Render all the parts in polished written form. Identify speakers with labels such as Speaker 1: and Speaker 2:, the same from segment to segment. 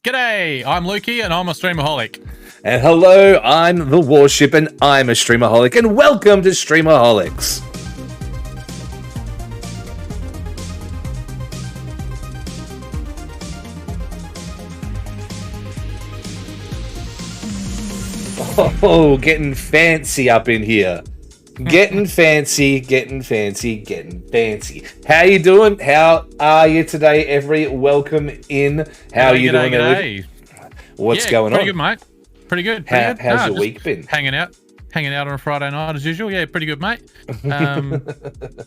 Speaker 1: G'day, I'm Lukey and I'm a Streamaholic.
Speaker 2: And hello, I'm the Warship and I'm a Streamaholic, and welcome to Streamaholics. Oh, getting fancy up in here. Getting fancy. How you doing? How are you today, every? Welcome in. How are you doing, every? What's going on?
Speaker 1: Pretty good, mate. Pretty good.
Speaker 2: How's your week been?
Speaker 1: Hanging out on a Friday night as usual. Yeah, pretty good, mate.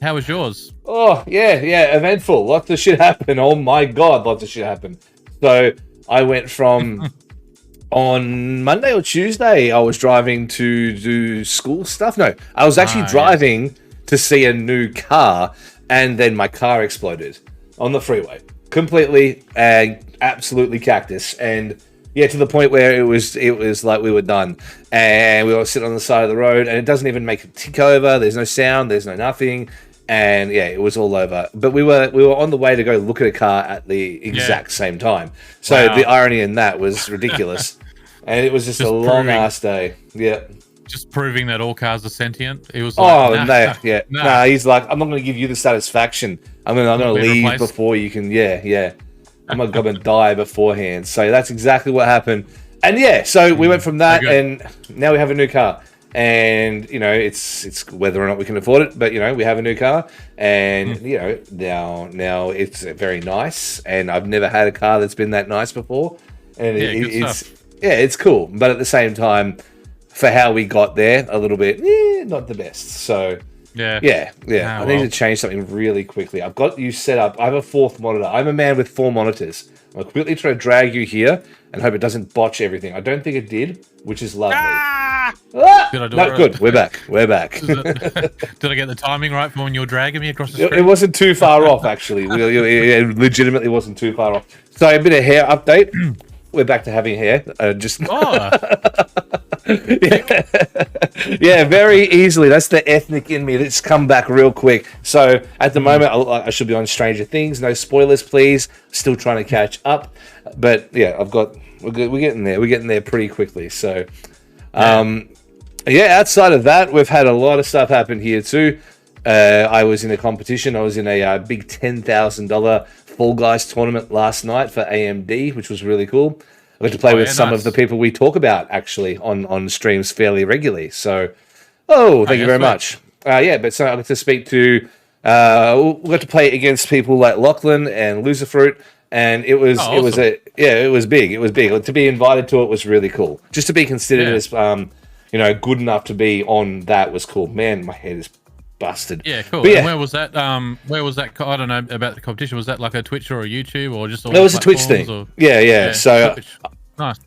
Speaker 1: How was yours?
Speaker 2: Oh, yeah, eventful. Lots of shit happened. Oh my God, lots of shit happened. So I went from... On Monday or Tuesday, I was driving to do school stuff. No, I was actually driving to see a new car, and then my car exploded on the freeway. Completely and absolutely cactus. And yeah, to the point where it was like we were done. And we were sitting on the side of the road, and it doesn't even make a tick over. There's no sound, there's no nothing. And yeah, it was all over. But we were on the way to go look at a car at the exact same time. So the irony in that was ridiculous. And it was just a long ass day. Yeah.
Speaker 1: Just proving that all cars are sentient. It was like,
Speaker 2: he's like, I'm not going to give you the satisfaction. I'm going to leave before you can. Yeah. I'm going to die beforehand. So that's exactly what happened. And yeah, so we went from that, and now we have a new car. And you know, it's whether or not we can afford it, but you know, we have a new car, and you know, now it's very nice. And I've never had a car that's been that nice before, and it's cool. But at the same time, for how we got there, a little bit not the best. So I need to change something really quickly. I've got you set up. I have a fourth monitor. I'm a man with 4 monitors. I'll quickly try to drag you here and hope it doesn't botch everything. I don't think it did, which is lovely. Good. We're back.
Speaker 1: Did I get the timing right for when you were dragging me across the street?
Speaker 2: It wasn't too far off, actually. It legitimately wasn't too far off. So a bit of hair update. We're back to having hair. Very easily. That's the ethnic in me that's come back real quick. So at the moment, I should be on Stranger Things. No spoilers, please. Still trying to catch up, but yeah, we're getting there. We're getting there pretty quickly. So, outside of that, we've had a lot of stuff happen here too. I was in a competition. I was in a big $10,000 Fall Guys tournament last night for AMD, which was really cool. I got to play with some of the people we talk about actually on streams fairly regularly. So, thank you very much. So I got to speak to. We got to play against people like Lachlan and Loserfruit, and it was it was big. It was big. To be invited to it was really cool. Just to be considered as good enough to be on that was cool. Man, my head is busted.
Speaker 1: Yeah, cool. But and where was that? I don't know about the competition. Was that like a Twitch or a YouTube or just?
Speaker 2: It was a Twitch thing. Yeah. So
Speaker 1: nice.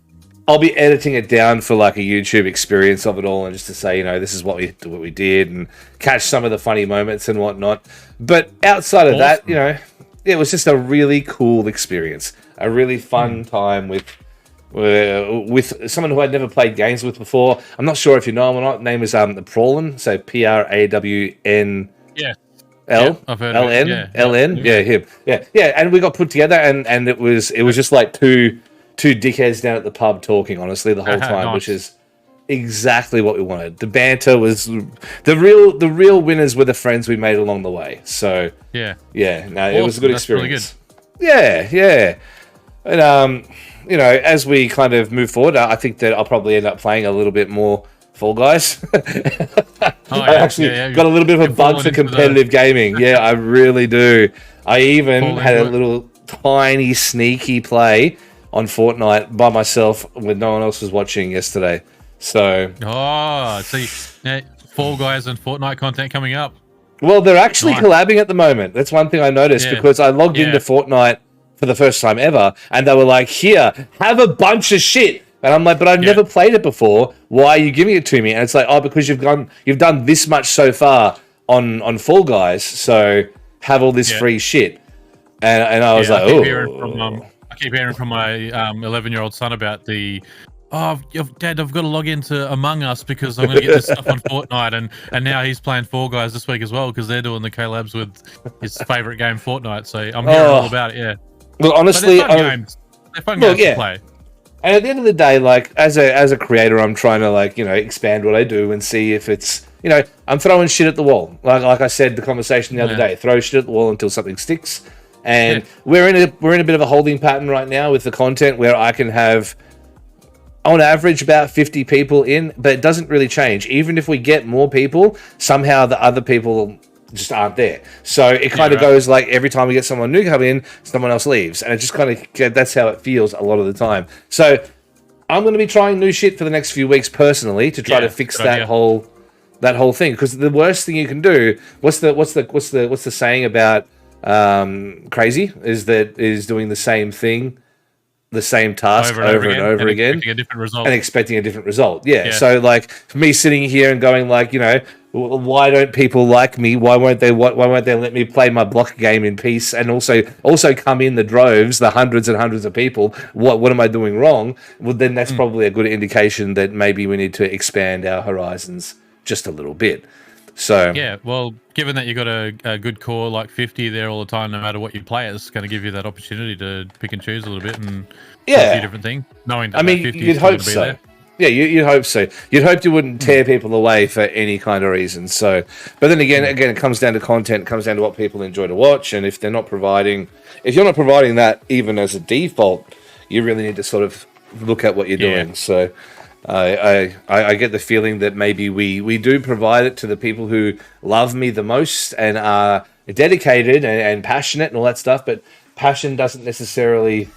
Speaker 2: I'll be editing it down for like a YouTube experience of it all, and just to say, this is what we did, and catch some of the funny moments and whatnot. But outside of that, it was just a really cool experience, a really fun time with someone who I'd never played games with before. I'm not sure if you know him or not. Name is Prawlin, so Prawn.
Speaker 1: Yeah.
Speaker 2: I've heard LN. Yeah, him. Yeah. And we got put together, and it was just like two dickheads down at the pub talking, honestly, the whole time, which is exactly what we wanted. The banter was the real winners were the friends we made along the way. So it was a good experience. Really good. Yeah. And as we kind of move forward, I think that I'll probably end up playing a little bit more Fall Guys. I actually got a little bit of a bug for competitive gaming. Yeah, I really do. I even had a little tiny sneaky play on Fortnite by myself when no one else was watching yesterday. So
Speaker 1: Fall Guys and Fortnite content coming up.
Speaker 2: Well, they're actually collabing at the moment. That's one thing I noticed because I logged into Fortnite for the first time ever, and they were like, "Here, have a bunch of shit." And I'm like, "But I've never played it before. Why are you giving it to me?" And it's like, "Oh, because you've done this much so far on Fall Guys, so have all this free shit." And I was like, "Oh."
Speaker 1: I keep hearing from my 11-year-old son about Dad, I've got to log into Among Us because I'm going to get this stuff on Fortnite, and now he's playing Fall Guys this week as well because they're doing the collabs with his favourite game, Fortnite. So I'm hearing all about it. Yeah.
Speaker 2: Well, honestly,
Speaker 1: They're fun games to play.
Speaker 2: And at the end of the day, like as a creator, I'm trying to like, you know, expand what I do and see if it's, you know, I'm throwing shit at the wall. Like I said, the conversation the other day, throw shit at the wall until something sticks. And we're in a bit of a holding pattern right now with the content where I can have, on average, about 50 people in, but it doesn't really change. Even if we get more people, somehow the other people just aren't there. So it kind of goes like every time we get someone new come in, someone else leaves. And it just kind of, that's how it feels a lot of the time. So I'm going to be trying new shit for the next few weeks personally to try to fix that whole thing. Because the worst thing you can do, what's the saying about crazy is doing the same thing, the same task over and over again,
Speaker 1: expecting a different result.
Speaker 2: And expecting a different result. Yeah. So like for me sitting here and going like, you know, why don't people like me? Why won't they let me play my block game in peace? And also come in the droves, the hundreds and hundreds of people. What am I doing wrong? Well, then that's probably a good indication that maybe we need to expand our horizons just a little bit. So
Speaker 1: yeah, well, given that you got a good core like 50 there all the time, no matter what you play, it's going to give you that opportunity to pick and choose a little bit and do a different thing. Knowing that, I mean,
Speaker 2: you'd hope so. There. Yeah, you'd hope so. You'd hope you wouldn't tear people away for any kind of reason. So, but then again, it comes down to content, comes down to what people enjoy to watch, and if you're not providing that even as a default, you really need to sort of look at what you're doing. So. I get the feeling that maybe we do provide it to the people who love me the most and are dedicated and passionate and all that stuff, but passion doesn't necessarily,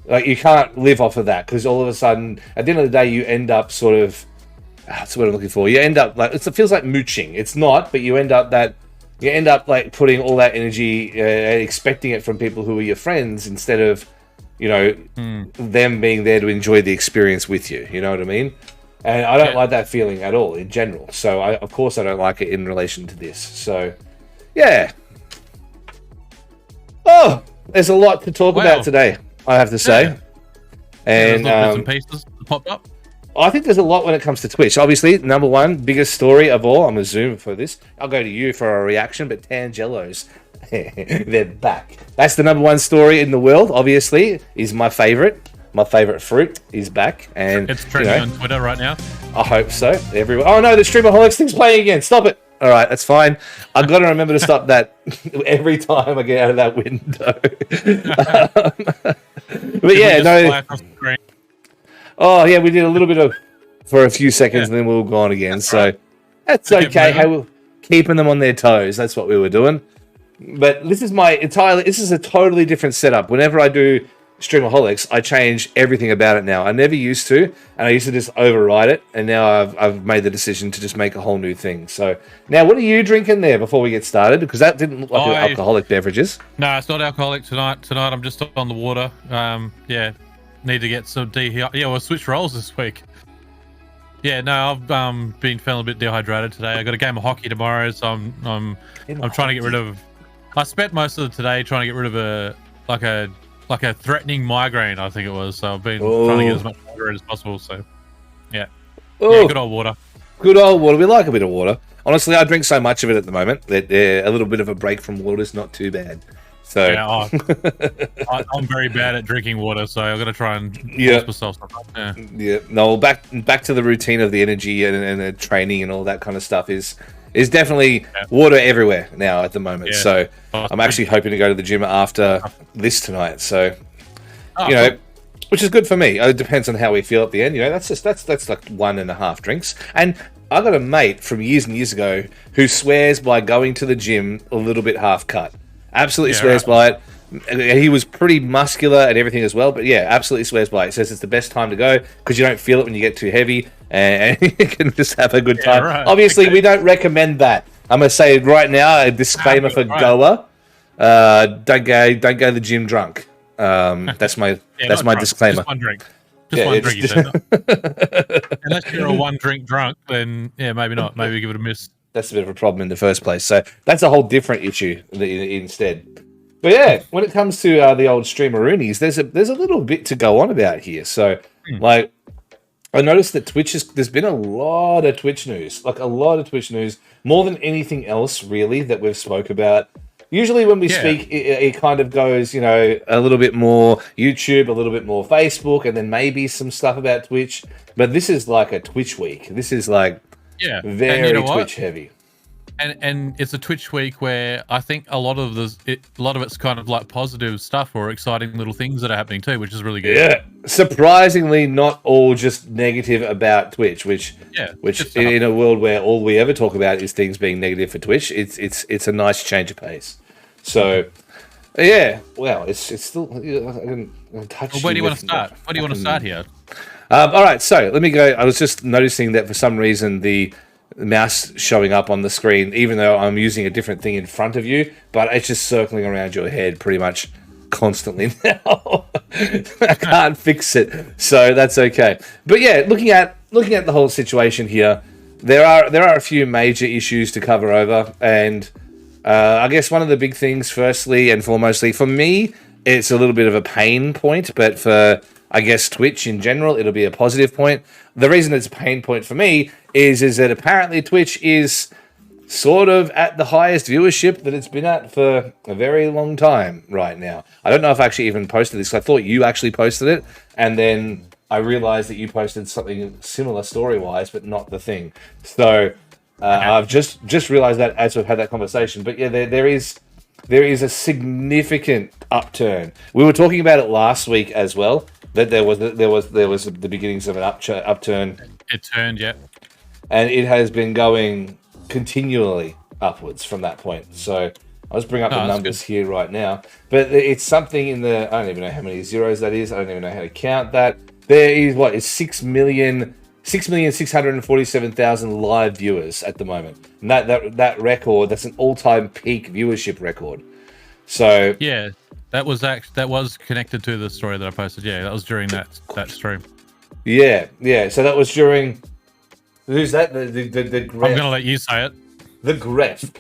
Speaker 2: like, you can't live off of that because all of a sudden at the end of the day you end up sort of, that's what I'm looking for, you end up like, it feels like mooching. It's not, but you end up like putting all that energy and expecting it from people who are your friends instead of, you know, them being there to enjoy the experience with you. You know what I mean? And I don't like that feeling at all in general. So, of course, I don't like it in relation to this. So, yeah. Oh, there's a lot to talk about today, I have to say.
Speaker 1: Yeah.
Speaker 2: And
Speaker 1: bits and pieces popped up.
Speaker 2: I think there's a lot when it comes to Twitch. Obviously, number one, biggest story of all. I'm going to zoom for this. I'll go to you for a reaction, but Tangelos. They're back. That's the number one story in the world, obviously, is my favorite. My favorite fruit is back. And
Speaker 1: it's trending on Twitter right now.
Speaker 2: I hope so. Everyone. Oh no, the Streamaholics thing's playing again. Stop it. All right, that's fine. I've got to remember to stop that every time I get out of that window. But yeah, no. Oh yeah, we did a little bit of for a few seconds and then we were gone again. So that's okay. Hey, we're keeping them on their toes. That's what we were doing. But this is a totally different setup. Whenever I do Streamaholics, I change everything about it now. I never used to, and I used to just override it, and now I've made the decision to just make a whole new thing. So now, what are you drinking there before we get started? Because that didn't look like alcoholic beverages.
Speaker 1: No, it's not alcoholic tonight. Tonight I'm just on the water. Need to get some we'll switch roles this week. Yeah, no, I've been feeling a bit dehydrated today. I got a game of hockey tomorrow, so I'm trying to get rid of. I spent most of the today trying to get rid of a threatening migraine, I think it was. So I've been trying to get as much water as possible. So, yeah, good old water.
Speaker 2: Good old water. We like a bit of water. Honestly, I drink so much of it at the moment that a little bit of a break from water is not too bad. So
Speaker 1: yeah, I'm very bad at drinking water, so I've got to try and force myself.
Speaker 2: Yeah. No, back to the routine of the energy and the training and all that kind of stuff is definitely water everywhere now at the moment. Yeah. So I'm actually hoping to go to the gym after this tonight. So which is good for me. It depends on how we feel at the end. You know, that's like 1.5 drinks. And I got a mate from years and years ago who swears by going to the gym a little bit half cut. Absolutely swears by it. He was pretty muscular and everything as well, but yeah, absolutely swears by it. He says it's the best time to go because you don't feel it when you get too heavy and you can just have a good time. Right. Obviously, we don't recommend that. I'm going to say right now, a disclaimer for goer. Don't go to the gym drunk. That's my disclaimer.
Speaker 1: Just one drink. Just one drink, you said. Unless you're a one drink drunk, then maybe not. Maybe give it a miss.
Speaker 2: That's a bit of a problem in the first place. So that's a whole different issue instead. But yeah, when it comes to the old Streamaroonies, there's a little bit to go on about here. So like, I noticed that there's been a lot of Twitch news, more than anything else really that we've spoke about usually when we speak, it kind of goes, you know, a little bit more YouTube, a little bit more Facebook, and then maybe some stuff about Twitch. But this is like a Twitch week. This is like very Twitch heavy.
Speaker 1: And it's a Twitch week where I think a lot of it's kind of like positive stuff or exciting little things that are happening too, which is really good.
Speaker 2: Yeah, surprisingly, not all just negative about Twitch. Which in a world where all we ever talk about is things being negative for Twitch, it's a nice change of pace. So, yeah, well, it's still. I didn't touch.
Speaker 1: Well, where do you want to start? Where do you want to start here?
Speaker 2: All right, so let me go. I was just noticing that for some reason the mouse showing up on the screen, even though I'm using a different thing in front of you, but it's just circling around your head pretty much constantly now. I can't fix it, so that's okay. But yeah, looking at the whole situation here, there are a few major issues to cover over, and I guess one of the big things, firstly and foremostly, for me, it's a little bit of a pain point, but for I guess Twitch in general, it'll be a positive point. The reason it's a pain point for me is that apparently Twitch is sort of at the highest viewership that it's been at for a very long time right now. I don't know if I actually even posted this. I thought you actually posted it, and then I realized that you posted something similar story-wise, but not the thing. So I've just realized that as we've had that conversation. But yeah, there is a significant upturn. We were talking about it last week as well. That there was the beginnings of an upturn.
Speaker 1: It turned, yeah,
Speaker 2: and it has been going continually upwards from that point. So I'll just bring up the numbers here right now. But it's something in the, I don't even know how many zeros that is. I don't even know how to count that. There is 6,647,000 live viewers at the moment. And that record, that's an all-time peak viewership record. So
Speaker 1: yeah. That was connected to the story that I posted. Yeah, that was during that stream.
Speaker 2: Yeah. So that was during. Who's that? The
Speaker 1: I'm gonna let you say it.
Speaker 2: The Gref.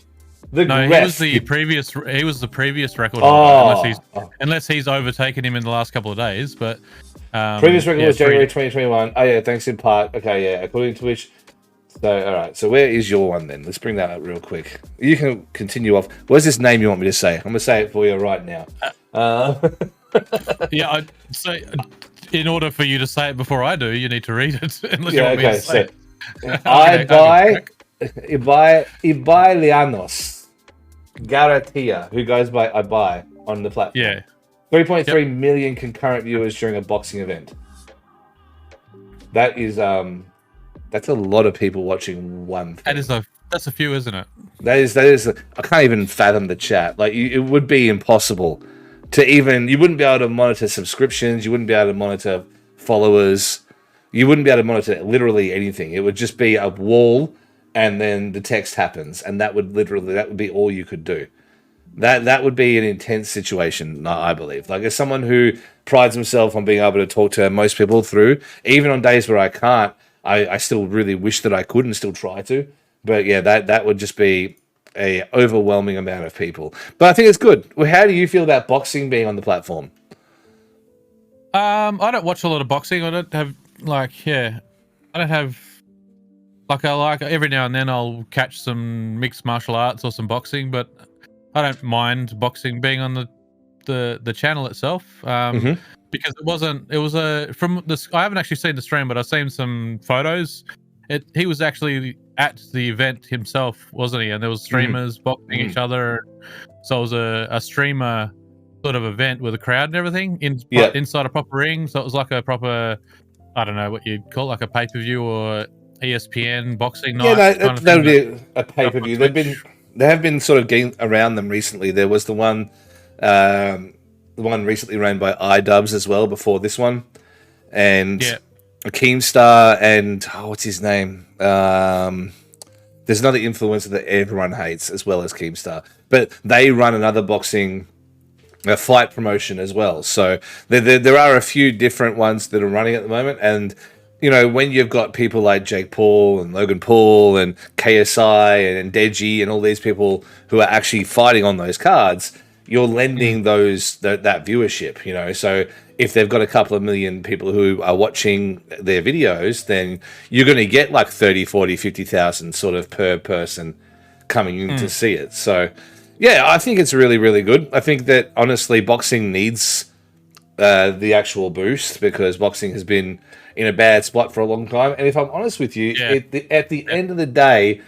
Speaker 1: He was the previous. He was the previous record holder, unless he's overtaken him in the last couple of days. But
Speaker 2: previous record was January 2021. Oh yeah, thanks in part. Okay, yeah, according to Twitch. So all right. So where is your one then? Let's bring that up real quick. You can continue off. What's this name you want me to say? I'm gonna say it for you right now.
Speaker 1: Yeah. So in order for you to say it before I do, you need to read it. Unless you want me to say it.
Speaker 2: Ibalianos Garatia, who goes by Ibai on the platform.
Speaker 1: Yeah.
Speaker 2: 3.3 million concurrent viewers during a boxing event. That is that's a lot of people watching one thing.
Speaker 1: That's a few, isn't it?
Speaker 2: That is I can't even fathom the chat. Like it would be impossible to even, you wouldn't be able to monitor subscriptions, you wouldn't be able to monitor followers, you wouldn't be able to monitor literally anything. It would just be a wall and then the text happens, and that would be all you could do. That would be an intense situation, I believe. Like, as someone who prides himself on being able to talk to most people through, even on days where I can't, I still really wish that I could and still try to. But yeah, that would just be a overwhelming amount of people. But I think it's good. Well, how do you feel about boxing being on the platform?
Speaker 1: I don't watch a lot of boxing. I don't have every now and then I'll catch some mixed martial arts or some boxing, but I don't mind boxing being on the channel itself. Because I haven't actually seen the stream, but I've seen some photos. He was actually at the event himself, wasn't he? And there was streamers boxing each other. So it was a streamer sort of event with a crowd and everything inside a proper ring. So it was like a proper, I don't know what you'd call it, like a pay-per-view or ESPN boxing night.
Speaker 2: Yeah, that would be a pay-per-view. They have been sort of getting around them recently. There was the one recently ran by iDubbbz as well before this one. And Keemstar and what's his name? There's another influencer that everyone hates as well as Keemstar, but they run another boxing fight promotion as well. So there are a few different ones that are running at the moment, and you know, when you've got people like Jake Paul and Logan Paul and KSI and Deji and all these people who are actually fighting on those cards, you're lending that viewership, you know. So if they've got a couple of million people who are watching their videos, then you're going to get like 30, 40, 50,000 sort of per person coming in to see it. So Yeah, I think it's really, really good. I think that honestly, boxing needs the actual boost because boxing has been in a bad spot for a long time. And if I'm honest with you, at the end of the day,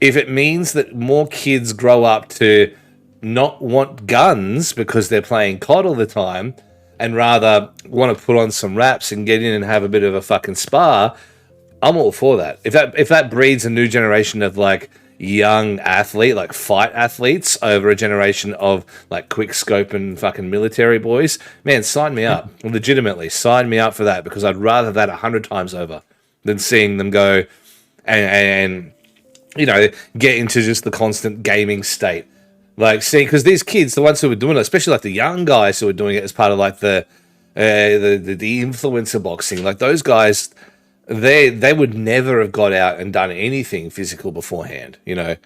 Speaker 2: if it means that more kids grow up to not want guns because they're playing COD all the time and rather want to put on some raps and get in and have a bit of a fucking spar, I'm all for that. If that breeds a new generation of like young athlete, like fight athletes over a generation of like quick scope and fucking military boys, man, sign me up. Legitimately, sign me up for that because I'd rather that 100 times over than seeing them go and you know, get into just the constant gaming state. Like, see, because these kids, the ones who were doing it, especially like the young guys who were doing it as part of like the influencer boxing, like those guys, they would never have got out and done anything physical beforehand, you know.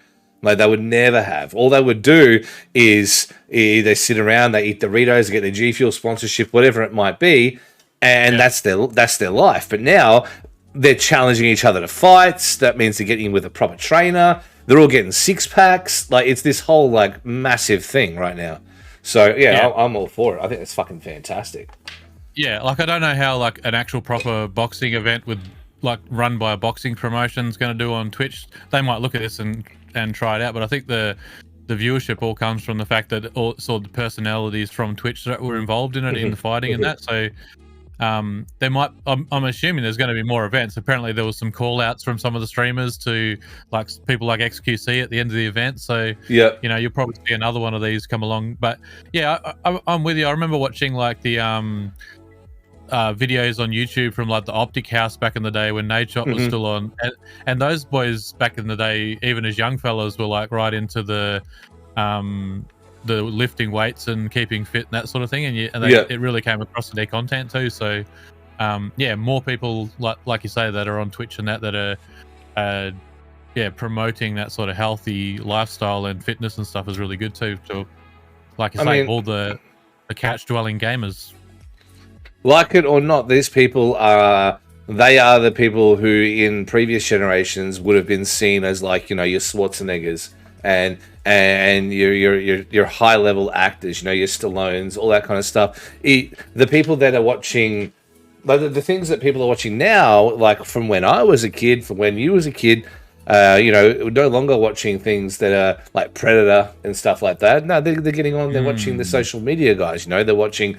Speaker 2: Like they would never have. All they would do is they sit around, they eat Doritos, get their G Fuel sponsorship, whatever it might be, and that's their life. But now they're challenging each other to fights. That means they're getting in with a proper trainer. They're all getting six packs. Like it's this whole like massive thing right now. So yeah. I'm all for it. I think it's fucking fantastic.
Speaker 1: Yeah, like I don't know how like an actual proper boxing event with like run by a boxing promotion is going to do on Twitch. They might look at this and try it out, but I think the viewership all comes from the fact that all sort of personalities from Twitch that were involved in it in the fighting and that. So there might I'm assuming there's going to be more events. Apparently there was some call outs from some of the streamers to like people like XQC at the end of the event, so
Speaker 2: yeah,
Speaker 1: you know, you'll probably see another one of these come along. But yeah, I'm with you. I remember watching like the videos on YouTube from like the Optic House back in the day when Nadeshot was still on, and those boys back in the day, even as young fellas, were like right into the lifting weights and keeping fit and that sort of thing, and it really came across in their content too. So more people like you say that are on Twitch and that are promoting that sort of healthy lifestyle and fitness and stuff is really good too. So like you say, all the couch dwelling gamers,
Speaker 2: like it or not, these people are the people who in previous generations would have been seen as like, you know, your Schwarzeneggers and your high level actors, you know, your Stallones, all that kind of stuff. The people that are watching, like the things that people are watching now, like from when I was a kid, from when you was a kid, you know, no longer watching things that are like Predator and stuff like that. No, they're getting on. They're watching the social media guys. You know, they're watching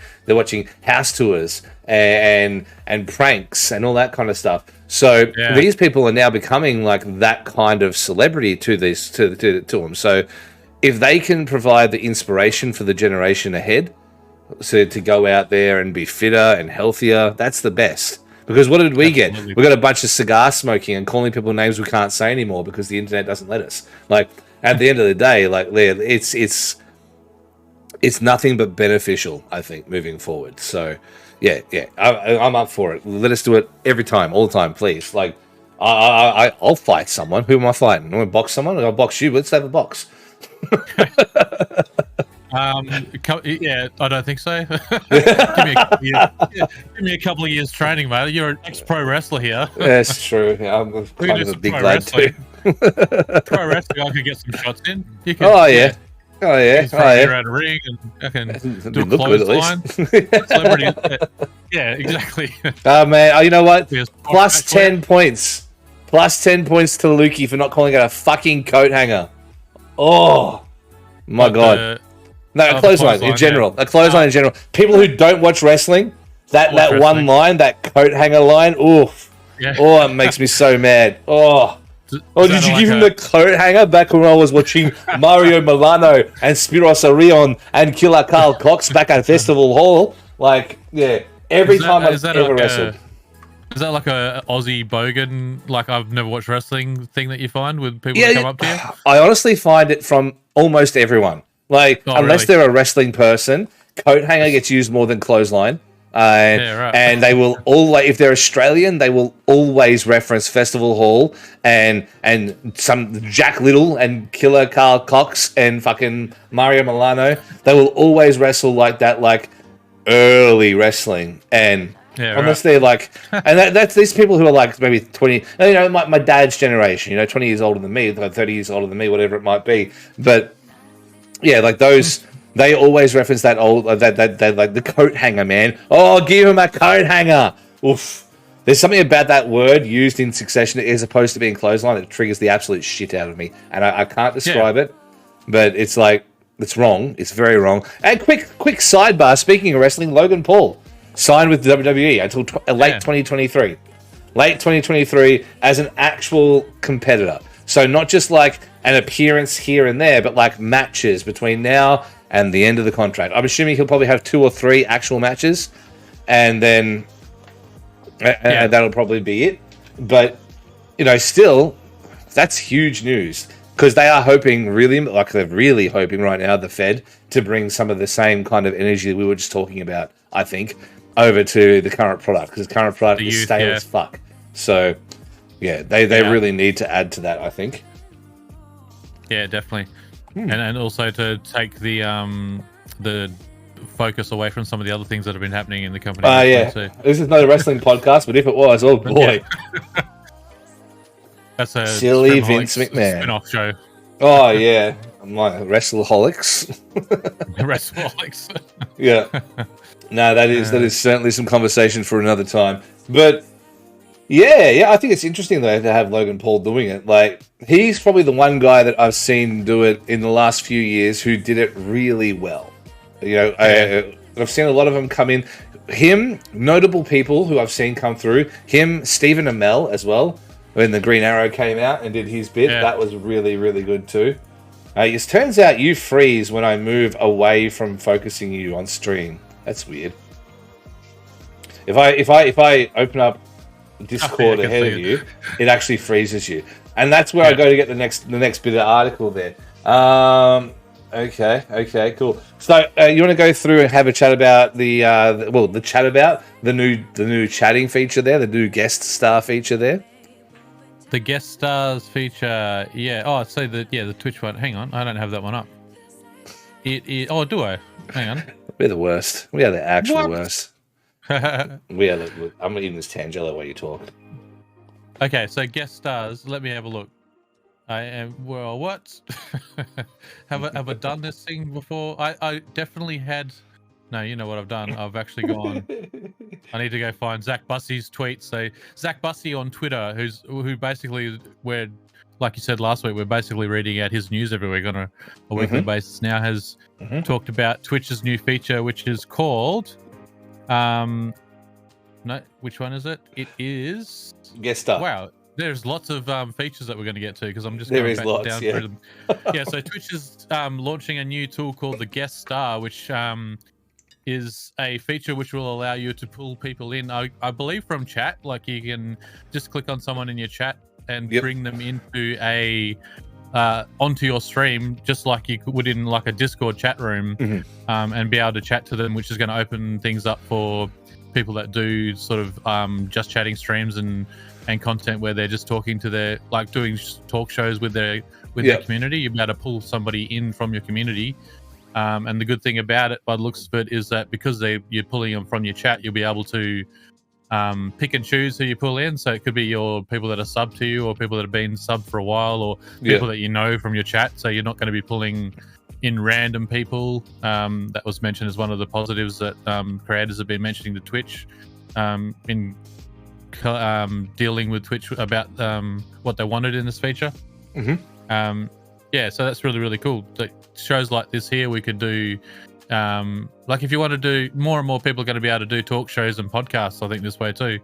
Speaker 2: house tours and pranks and all that kind of stuff. So these people are now becoming like that kind of celebrity to them. So if they can provide the inspiration for the generation ahead, so to go out there and be fitter and healthier, that's the best. Because what did we get? We got a bunch of cigar smoking and calling people names we can't say anymore because the internet doesn't let us. Like at the end of the day, like it's nothing but beneficial, I think, moving forward. So yeah, I'm up for it. Let us do it every time, all the time, please. Like I'll fight someone. Who am I fighting? I'm gonna box someone. I'll box you. Let's have a box.
Speaker 1: Yeah, I don't think so. Give me a couple of years training, mate. You're an ex-pro wrestler here.
Speaker 2: That's true. Yeah, I'm kind of a big lad too.
Speaker 1: Pro wrestling, I could get some shots in. You can,
Speaker 2: yeah.
Speaker 1: Around a ring, and I can do a clothesline. Yeah, exactly.
Speaker 2: Man, you know what? Plus 10 points. Plus 10 points to Lukey for not calling it a fucking coat hanger. Oh my god. No, a clothesline in general. A clothesline in general. People who don't watch wrestling, that one line, that coat hanger line, oof. Yeah. Oh, it makes me so mad. Oh. Did you give him the coat hanger back when I was watching Mario Milano and Spiros Arion and Killer Carl Cox back at Festival Hall? Like, yeah, every time I've ever wrestled.
Speaker 1: Is that like a Aussie bogan, like I've never watched wrestling thing that you find with people that come up to you?
Speaker 2: I honestly find it from almost everyone. Like, unless they're a wrestling person, coat hanger gets used more than clothesline. And they will always, if they're Australian, they will always reference Festival Hall and some Jack Little and Killer Carl Cox and fucking Mario Milano. They will always wrestle like that, like early wrestling. And unless they're like, and that's these people who are like maybe 20, you know, my dad's generation, you know, 20 years older than me, 30 years older than me, whatever it might be. But Yeah, like those. They always reference that old that like the coat hanger, man. Oh, give him a coat hanger. Oof. There's something about that word used in succession as opposed to being clothesline that triggers the absolute shit out of me, and I can't describe it, but it's like it's wrong. It's very wrong. And quick sidebar. Speaking of wrestling, Logan Paul signed with WWE until late 2023. Late 2023 as an actual competitor. So not just like an appearance here and there, but like matches between now and the end of the contract. I'm assuming he'll probably have 2 or 3 actual matches, and then that'll probably be it. But, you know, still, that's huge news because they are hoping they're really hoping right now, the Fed, to bring some of the same kind of energy we were just talking about, I think, over to the current product because the current product is stale as fuck. So, yeah, they really need to add to that, I think.
Speaker 1: Yeah, definitely. And also to take the focus away from some of the other things that have been happening in the company.
Speaker 2: This is not a wrestling podcast, but if it was, oh boy.
Speaker 1: That's a
Speaker 2: silly Vince McMahon
Speaker 1: spin-off show.
Speaker 2: Oh yeah, I'm like Wrestlingholics.
Speaker 1: Wrestlingholics.
Speaker 2: Yeah. No, that is certainly some conversation for another time. But yeah, I think it's interesting though to have Logan Paul doing it. Like he's probably the one guy that I've seen do it in the last few years who did it really well. You know, I've seen a lot of them come in. Him, notable people who I've seen come through. Him, Stephen Amell as well. When the Green Arrow came out and did his bit, that was really, really good too. It turns out you freeze when I move away from focusing you on stream. That's weird. If I open up Discord ahead of you, it actually freezes you, and that's where I go to get the next bit of article there. Okay, cool. So you want to go through and have a chat about the new chatting feature there, the new guest star feature there.
Speaker 1: The guest stars feature, yeah. Oh, so the Twitch one. Hang on, I don't have that one up. Oh, do I? Hang on.
Speaker 2: We're the worst. We are the actual worst. We are I'm eating this Tangelo while you talk.
Speaker 1: Okay, so guest stars. Let me have a look. I am what? have I done this thing before? I definitely had. No, you know what I've done. I've actually gone. I need to go find Zach Bussey's tweet. So Zach Bussey on Twitter, who basically like you said last week, we're basically reading out his news every week on a weekly basis. Now has talked about Twitch's new feature, which is called. No, which one is it? It is
Speaker 2: guest star.
Speaker 1: Wow, there's lots of features that we're going to get to because I'm just
Speaker 2: there
Speaker 1: going
Speaker 2: is
Speaker 1: back
Speaker 2: lots,
Speaker 1: down through them. Yeah, so Twitch is launching a new tool called the guest star, which is a feature which will allow you to pull people in. I believe from chat, like you can just click on someone in your chat and bring them into onto your stream, just like you would in like a Discord chat room, and be able to chat to them, which is going to open things up for people that do sort of just chatting streams and content where they're just talking to their, like doing talk shows with their community. You'll be able to pull somebody in from your community. And the good thing about it, by the looks of it, is that because you're pulling them from your chat, you'll be able to pick and choose who you pull in. So it could be your people that are sub to you, or people that have been sub for a while, or people that you know from your chat. So you're not going to be pulling in random people. That was mentioned as one of the positives that creators have been mentioning to Twitch in dealing with Twitch about what they wanted in this feature. Yeah, so that's really, really cool. Like, shows like this here, we could do, like if you want to do, more and more people are going to be able to do talk shows and podcasts, I think, this way too,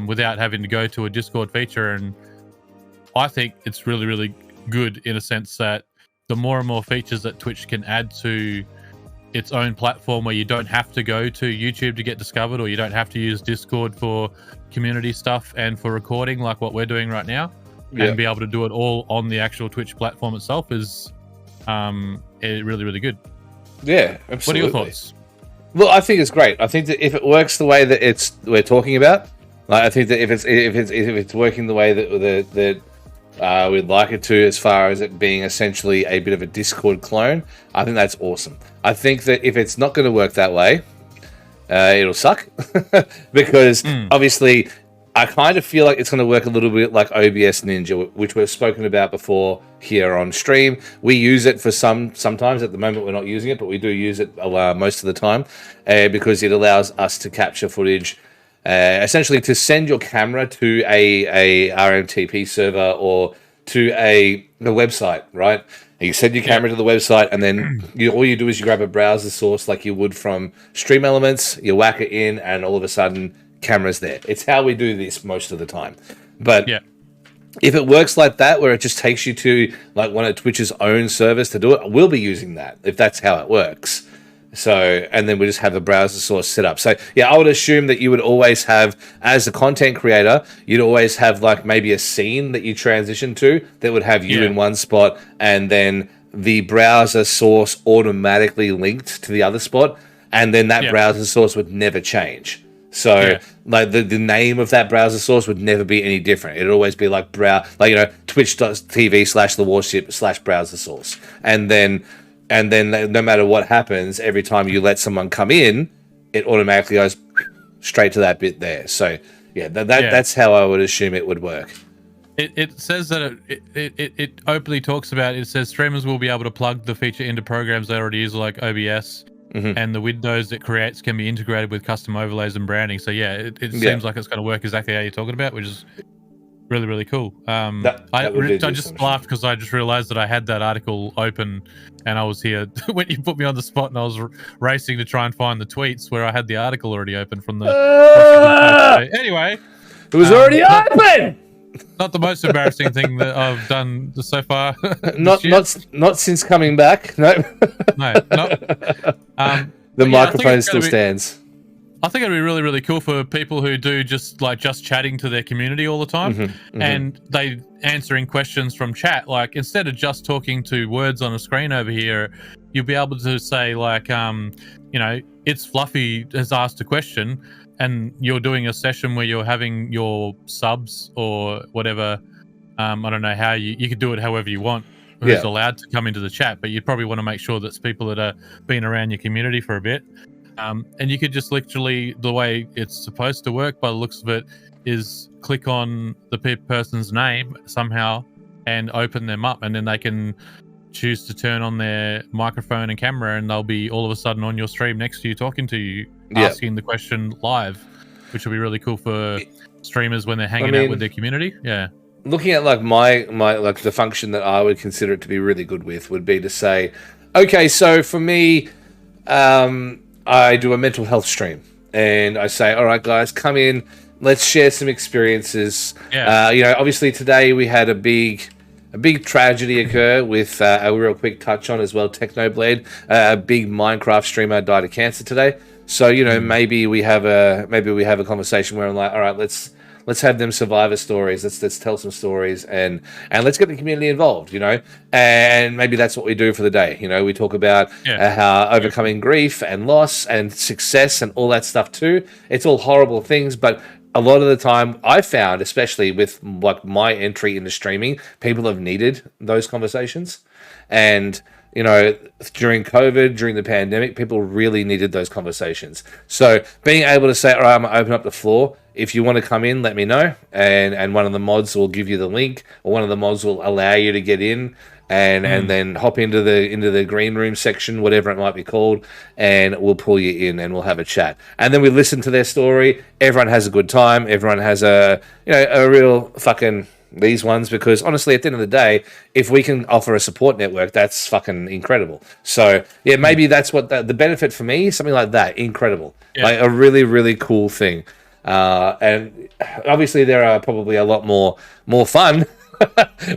Speaker 1: without having to go to a Discord feature. And I think it's really, really good in a sense that the more and more features that Twitch can add to its own platform, where you don't have to go to YouTube to get discovered, or you don't have to use Discord for community stuff and for recording like what we're doing right now, and be able to do it all on the actual Twitch platform itself is really, really good. Yeah, absolutely. What are your thoughts?
Speaker 2: Well, I think it's great. I think that if it works the way that we're talking about, like, I think that if it's working the way that we'd like it to, as far as it being essentially a bit of a Discord clone, I think that's awesome. I think that if it's not going to work that way, it'll suck because obviously I kind of feel like it's going to work a little bit like OBS Ninja, which we've spoken about before here on stream. We use it for sometimes. At the moment, we're not using it, but we do use it most of the time because it allows us to capture footage, essentially to send your camera to a RMTP server or to the website, right? And you send your camera to the website, and then all you do is you grab a browser source like you would from Stream Elements, you whack it in, and all of a sudden, camera's there. It's how we do this most of the time. But if it works like that, where it just takes you to like one of Twitch's own servers to do it, we'll be using that if that's how it works. So, and then we just have a browser source set up. So, yeah, I would assume that you would always have, as a content creator, you'd always have like maybe a scene that you transition to that would have you in one spot, and then the browser source automatically linked to the other spot, and then that browser source would never change. So, like the name of that browser source would never be any different. It'd always be like twitch.tv/thewarship/browser source, and then no matter what happens, every time you let someone come in, it automatically goes straight to that bit there. So yeah, that's how I would assume it would work.
Speaker 1: It says that it openly talks about, it says streamers will be able to plug the feature into programs they already use like OBS, and the windows it creates can be integrated with custom overlays and branding. So yeah, it seems like it's going to work exactly how you're talking about, which is really, really cool. I just laughed because I just realized that I had that article open and I was here when you put me on the spot, and I was racing to try and find the tweets where I had the article already open from the anyway,
Speaker 2: it was already open.
Speaker 1: Not the most embarrassing thing that I've done so far.
Speaker 2: not since coming back. No.
Speaker 1: The
Speaker 2: microphone still stands.
Speaker 1: I think it'd be really, really cool for people who do just chatting to their community all the time, and they answering questions from chat. Like, instead of just talking to words on a screen over here, you'll be able to say like, it's Fluffy has asked a question, and you're doing a session where you're having your subs or whatever. I don't know how you could do it however you want. Who's allowed to come into the chat, but you'd probably want to make sure that's people that are been around your community for a bit. And you could just literally, the way it's supposed to work by the looks of it, is click on the person's name somehow and open them up, and then they can choose to turn on their microphone and camera, and they'll be all of a sudden on your stream next to you, talking to you, asking the question live, which will be really cool for streamers when they're hanging out with their community. Yeah.
Speaker 2: Looking at like my like the function that I would consider it to be really good with would be to say, okay, so for me, I do a mental health stream, and I say, all right, guys, come in, let's share some experiences. Obviously today we had a big tragedy occur with a real quick touch on as well. Technoblade, a big Minecraft streamer, died of cancer today. So maybe we have a conversation where I'm like, all right, let's have them survivor stories. Let's tell some stories, and let's get the community involved, and maybe that's what we do for the day. We talk about how overcoming grief and loss and success and all that stuff too. It's all horrible things, but a lot of the time I found, especially with like my entry into streaming, people have needed those conversations. And during COVID, during the pandemic, people really needed those conversations. So being able to say, all right, I'm going to open up the floor. If you want to come in, let me know. And one of the mods will give you the link, or one of the mods will allow you to get in and then hop into the green room section, whatever it might be called, and we'll pull you in and we'll have a chat. And then we listen to their story. Everyone has a good time. Everyone has a real fucking these ones, because honestly, at the end of the day, if we can offer a support network, that's fucking incredible. So yeah, maybe that's what the benefit for me, something like that, incredible, like a really, really cool thing. And obviously there are probably a lot more fun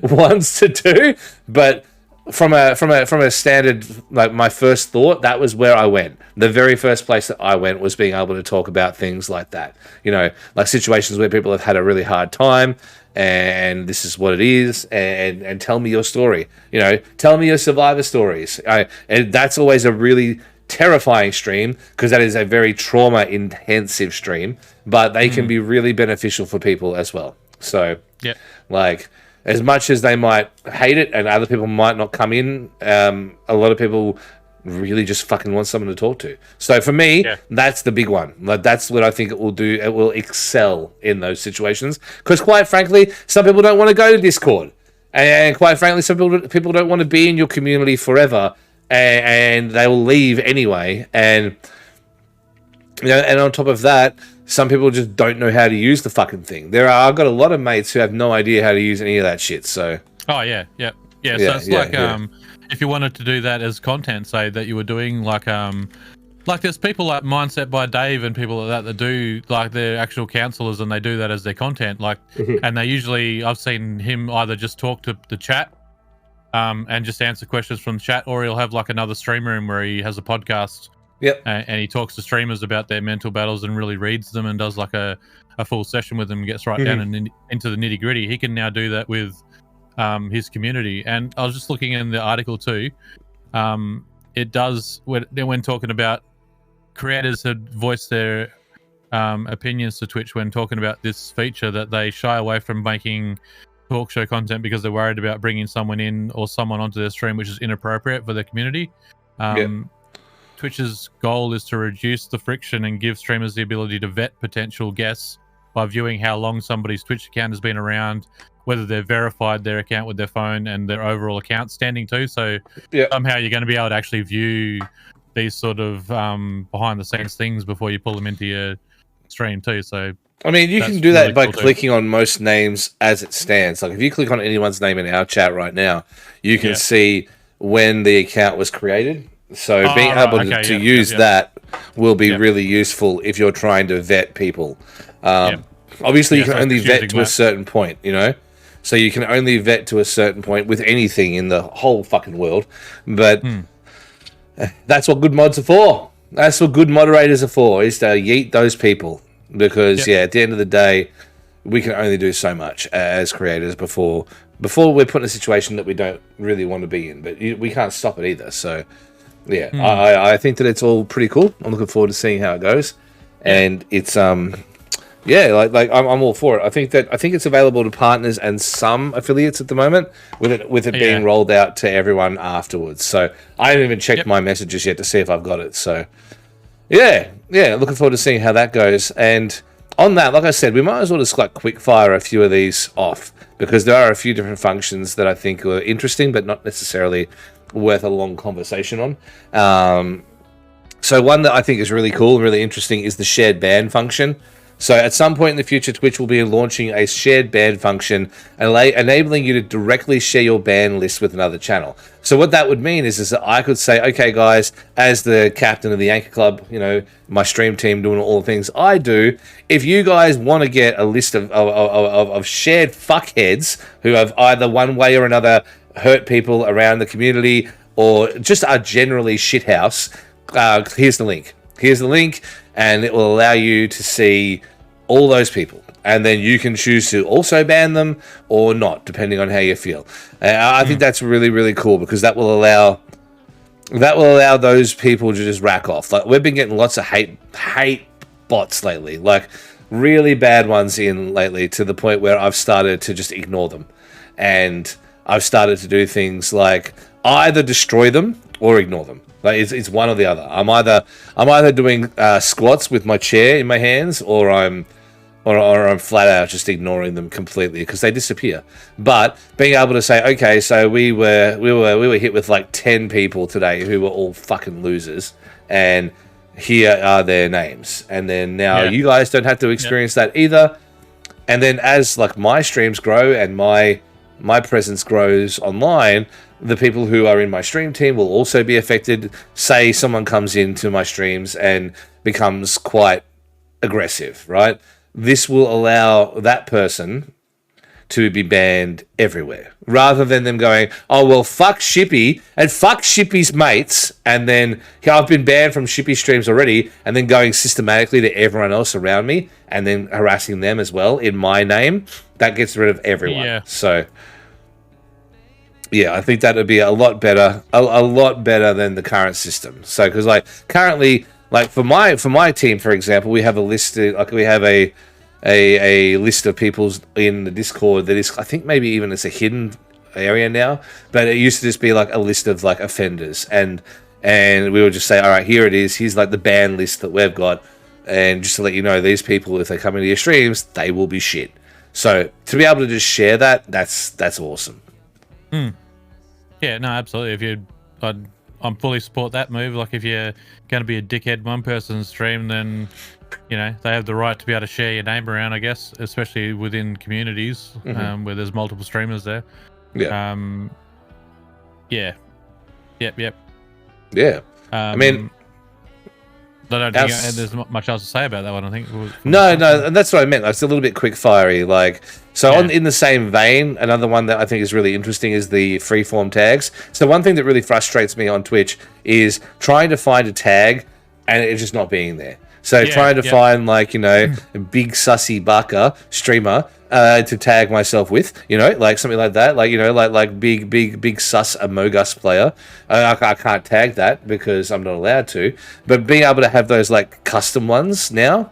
Speaker 2: ones to do, but from a standard, like my first thought, that was where I went. The very first place that I went was being able to talk about things like that, like situations where people have had a really hard time, and this is what it is, and tell me your story. Tell me your survivor stories. And that's always a really terrifying stream, because that is a very trauma intensive stream, but they can be really beneficial for people as well. So like, as much as they might hate it and other people might not come in, a lot of people really just fucking want someone to talk to. So for me, that's the big one. Like, that's what I think it will do. It will excel in those situations. Because quite frankly, some people don't want to go to Discord. And quite frankly, some people don't want to be in your community forever. And they will leave anyway. And, you know, and on top of that, some people just don't know how to use the fucking thing. I've got a lot of mates who have no idea how to use any of that shit. So.
Speaker 1: Oh, yeah. So it's if you wanted to do that as content, say that you were doing like there's people like Mindset by Dave and people like that do like they're actual counselors and they do that as their content. Like, and they usually, I've seen him either just talk to the chat, and just answer questions from the chat, or he'll have like another stream room where he has a podcast.
Speaker 2: Yep.
Speaker 1: And he talks to streamers about their mental battles and really reads them and does like a full session with them and gets right down and into the nitty gritty. He can now do that with his community. And I was just looking in the article too. It does, when talking about creators had voiced their opinions to Twitch when talking about this feature, that they shy away from making talk show content because they're worried about bringing someone in or someone onto their stream which is inappropriate for their community. Twitch's goal is to reduce the friction and give streamers the ability to vet potential guests by viewing how long somebody's Twitch account has been around, whether they've verified their account with their phone and their overall account standing too. So somehow you're going to be able to actually view these sort of behind the scenes things before you pull them into your stream too. So
Speaker 2: I mean, you can do that by clicking on most names as it stands. Like if you click on anyone's name in our chat right now, you can see when the account was created. So being able to use that will be really useful if you're trying to vet people. Obviously, you can only vet to a certain point, you know? So you can only vet to a certain point with anything in the whole fucking world. But that's what good mods are for. That's what good moderators are for, is to yeet those people. Because, at the end of the day, we can only do so much as creators before we're put in a situation that we don't really want to be in. But we can't stop it either, so... Yeah, I think that it's all pretty cool. I'm looking forward to seeing how it goes, and it's like I'm all for it. I think it's available to partners and some affiliates at the moment, with it being rolled out to everyone afterwards. So I haven't even checked my messages yet to see if I've got it. So looking forward to seeing how that goes. And on that, like I said, we might as well just like quick fire a few of these off, because there are a few different functions that I think are interesting, but not necessarily worth a long conversation on. So one that I think is really cool and really interesting is the shared ban function. So at some point in the future, Twitch will be launching a shared ban function, enabling you to directly share your ban list with another channel. So what that would mean is that I could say, okay, guys, as the captain of the Anchor Club, you know, my stream team doing all the things I do, if you guys want to get a list of shared fuckheads who have either one way or another hurt people around the community or just are generally shithouse, here's the link. Here's the link, and it will allow you to see all those people. And then you can choose to also ban them or not, depending on how you feel. I think that's really, really cool, because that will allow those people to just rack off. Like, we've been getting lots of hate bots lately, like really bad ones in lately, to the point where I've started to just ignore them. And I've started to do things like either destroy them or ignore them. Like it's one or the other. I'm either doing squats with my chair in my hands, or I'm flat out just ignoring them completely, because they disappear. But being able to say, okay, so we were hit with like 10 people today who were all fucking losers, and here are their names. And then now you guys don't have to experience that either. And then as like my streams grow and my presence grows online, the people who are in my stream team will also be affected. Say someone comes into my streams and becomes quite aggressive, right? This will allow that person to be banned everywhere, rather than them going, oh, well, fuck Shippy and fuck Shippy's mates, and then I've been banned from Shippy streams already, and then going systematically to everyone else around me and then harassing them as well in my name. That gets rid of everyone. So I think that would be a lot better than the current system. So, because like currently, like for my team, for example, we have a list, like we have a list of people in the Discord that is, I think maybe even it's a hidden area now, but it used to just be like a list of like offenders, and and we would just say, all right, here it is. Here's like the ban list that we've got, and just to let you know, these people, if they come into your streams, they will be shit. So to be able to just share that, that's awesome.
Speaker 1: Yeah, no, absolutely. I'm fully support that move. Like, if you're going to be a dickhead one person's stream, then they have the right to be able to share your name around, I guess, especially within communities where there's multiple streamers there.
Speaker 2: Yeah.
Speaker 1: Yep.
Speaker 2: Yeah. I mean,
Speaker 1: I don't think there's not much else to say about that one. I think.
Speaker 2: No, and that's what I meant. It's a little bit quick fiery. Like, so in the same vein, another one that I think is really interesting is the freeform tags. So one thing that really frustrates me on Twitch is trying to find a tag and it just not being there. So trying to find like, a big sussy baka streamer to tag myself with, like something like that, like big sus Among Us player. I can't tag that because I'm not allowed to. But being able to have those like custom ones now,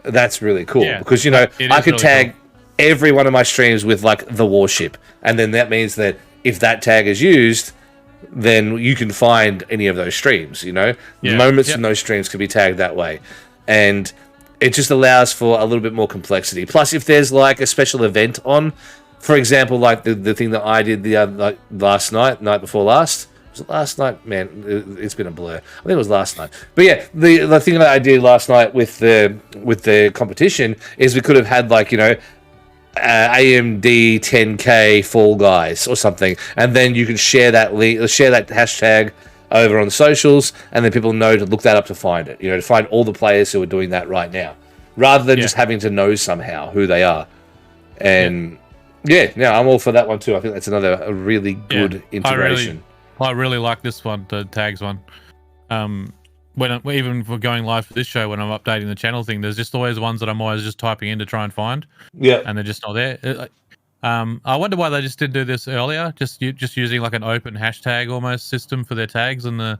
Speaker 2: that's really cool because I could really tag every one of my streams with like the warship, and then that means that if that tag is used, then you can find any of those streams. Moments in those streams can be tagged that way, and it just allows for a little bit more complexity. Plus, if there's like a special event on, for example, like the thing that I did the last night before last. Was it last night? Man, it's been a blur. I think it was last night. But yeah, the thing that I did last night with the competition is we could have had like AMD 10K Fall Guys or something, and then you can share that hashtag over on socials, and then people know to look that up to find it. To find all the players who are doing that right now, rather than just having to know somehow who they are. And I'm all for that one too. I think that's a really good integration.
Speaker 1: I really like this one, the tags one. Even for going live for this show, when I'm updating the channel thing, there's just always ones that I'm always just typing in to try and find. Yeah, and they're just not there. I wonder why they just didn't do this earlier. Just using like an open hashtag almost system for their tags and the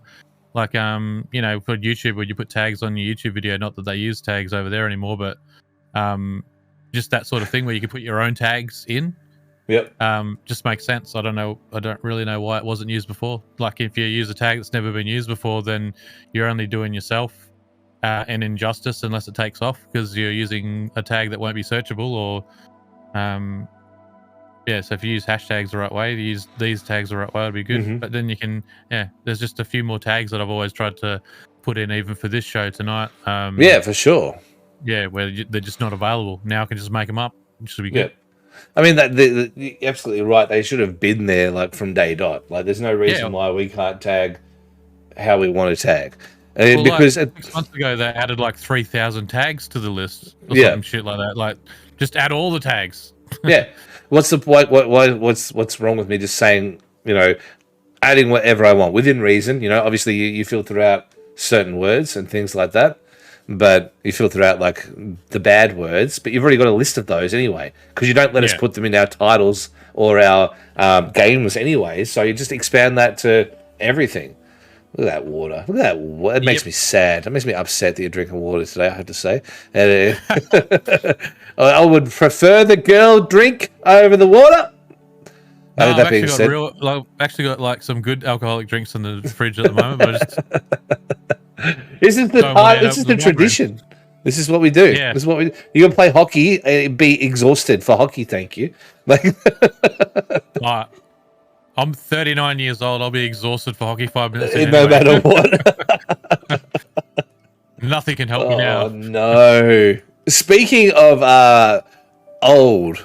Speaker 1: for YouTube, when you put tags on your YouTube video. Not that they use tags over there anymore, but just that sort of thing where you can put your own tags in. Yep. Just makes sense. I don't really know why it wasn't used before. Like, if you use a tag that's never been used before, then you're only doing yourself an injustice unless it takes off, because you're using a tag that won't be searchable. Or so if you use hashtags the right way, you use these tags the right way, it'd be good. But then you can there's just a few more tags that I've always tried to put in, even for this show tonight.
Speaker 2: For sure.
Speaker 1: Yeah, where they're just not available. Now I can just make them up, which should be good.
Speaker 2: I mean, you're absolutely right. They should have been there like from day dot. Like, there's no reason why we can't tag how we want to tag. Because
Speaker 1: like 6 months ago they added like 3,000 tags to the list or some shit like that. Like, just add all the tags.
Speaker 2: What's the point? What's wrong with me just saying, adding whatever I want within reason? Obviously you filter out certain words and things like that. But you filter out like the bad words, but you've already got a list of those anyway, because you don't let us put them in our titles or our games anyway. So you just expand that to everything. Look at that water. Look at that water. It makes me sad. It makes me upset that you're drinking water today, I have to say. I would prefer the girl drink over the water.
Speaker 1: No, I've actually got like some good alcoholic drinks in the fridge at the moment. But
Speaker 2: this is the tradition. This is what we do. This is what we do. You're gonna play hockey, be exhausted for hockey. Thank you.
Speaker 1: I'm 39 years old. I'll be exhausted for hockey 5 minutes.
Speaker 2: No matter what.
Speaker 1: Nothing can help me now.
Speaker 2: Oh no! Speaking of old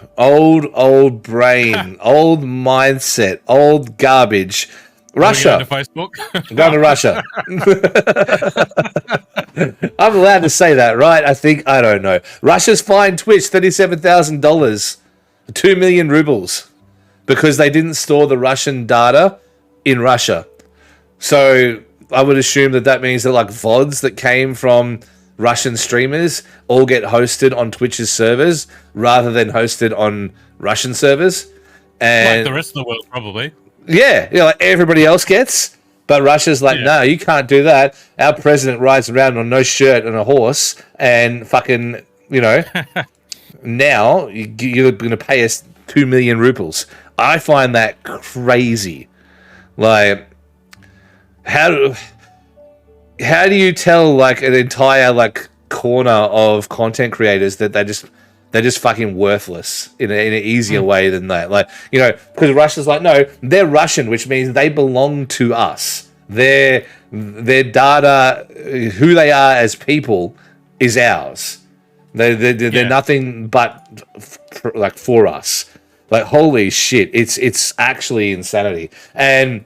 Speaker 2: brain, old mindset, old garbage. Russia.
Speaker 1: Going to Facebook?
Speaker 2: Going to Russia. I'm allowed to say that, right? I don't know. Russia's fined Twitch $37,000, 2 million rubles, because they didn't store the Russian data in Russia. So I would assume that means that like VODs that came from Russian streamers all get hosted on Twitch's servers rather than hosted on Russian servers. And
Speaker 1: like the rest of the world, probably.
Speaker 2: Yeah, like everybody else gets. But Russia's like, no, you can't do that. Our president rides around on no shirt and a horse and fucking, now you're going to pay us 2 million rubles. I find that crazy. Like, how do you tell like an entire like corner of content creators that they're just fucking worthless in an easier way than that? Like, you know, because Russia's like, no, they're Russian, which means they belong to us. Their data, who they are as people, is ours. They're nothing but like for us. Like, holy shit, it's actually insanity. And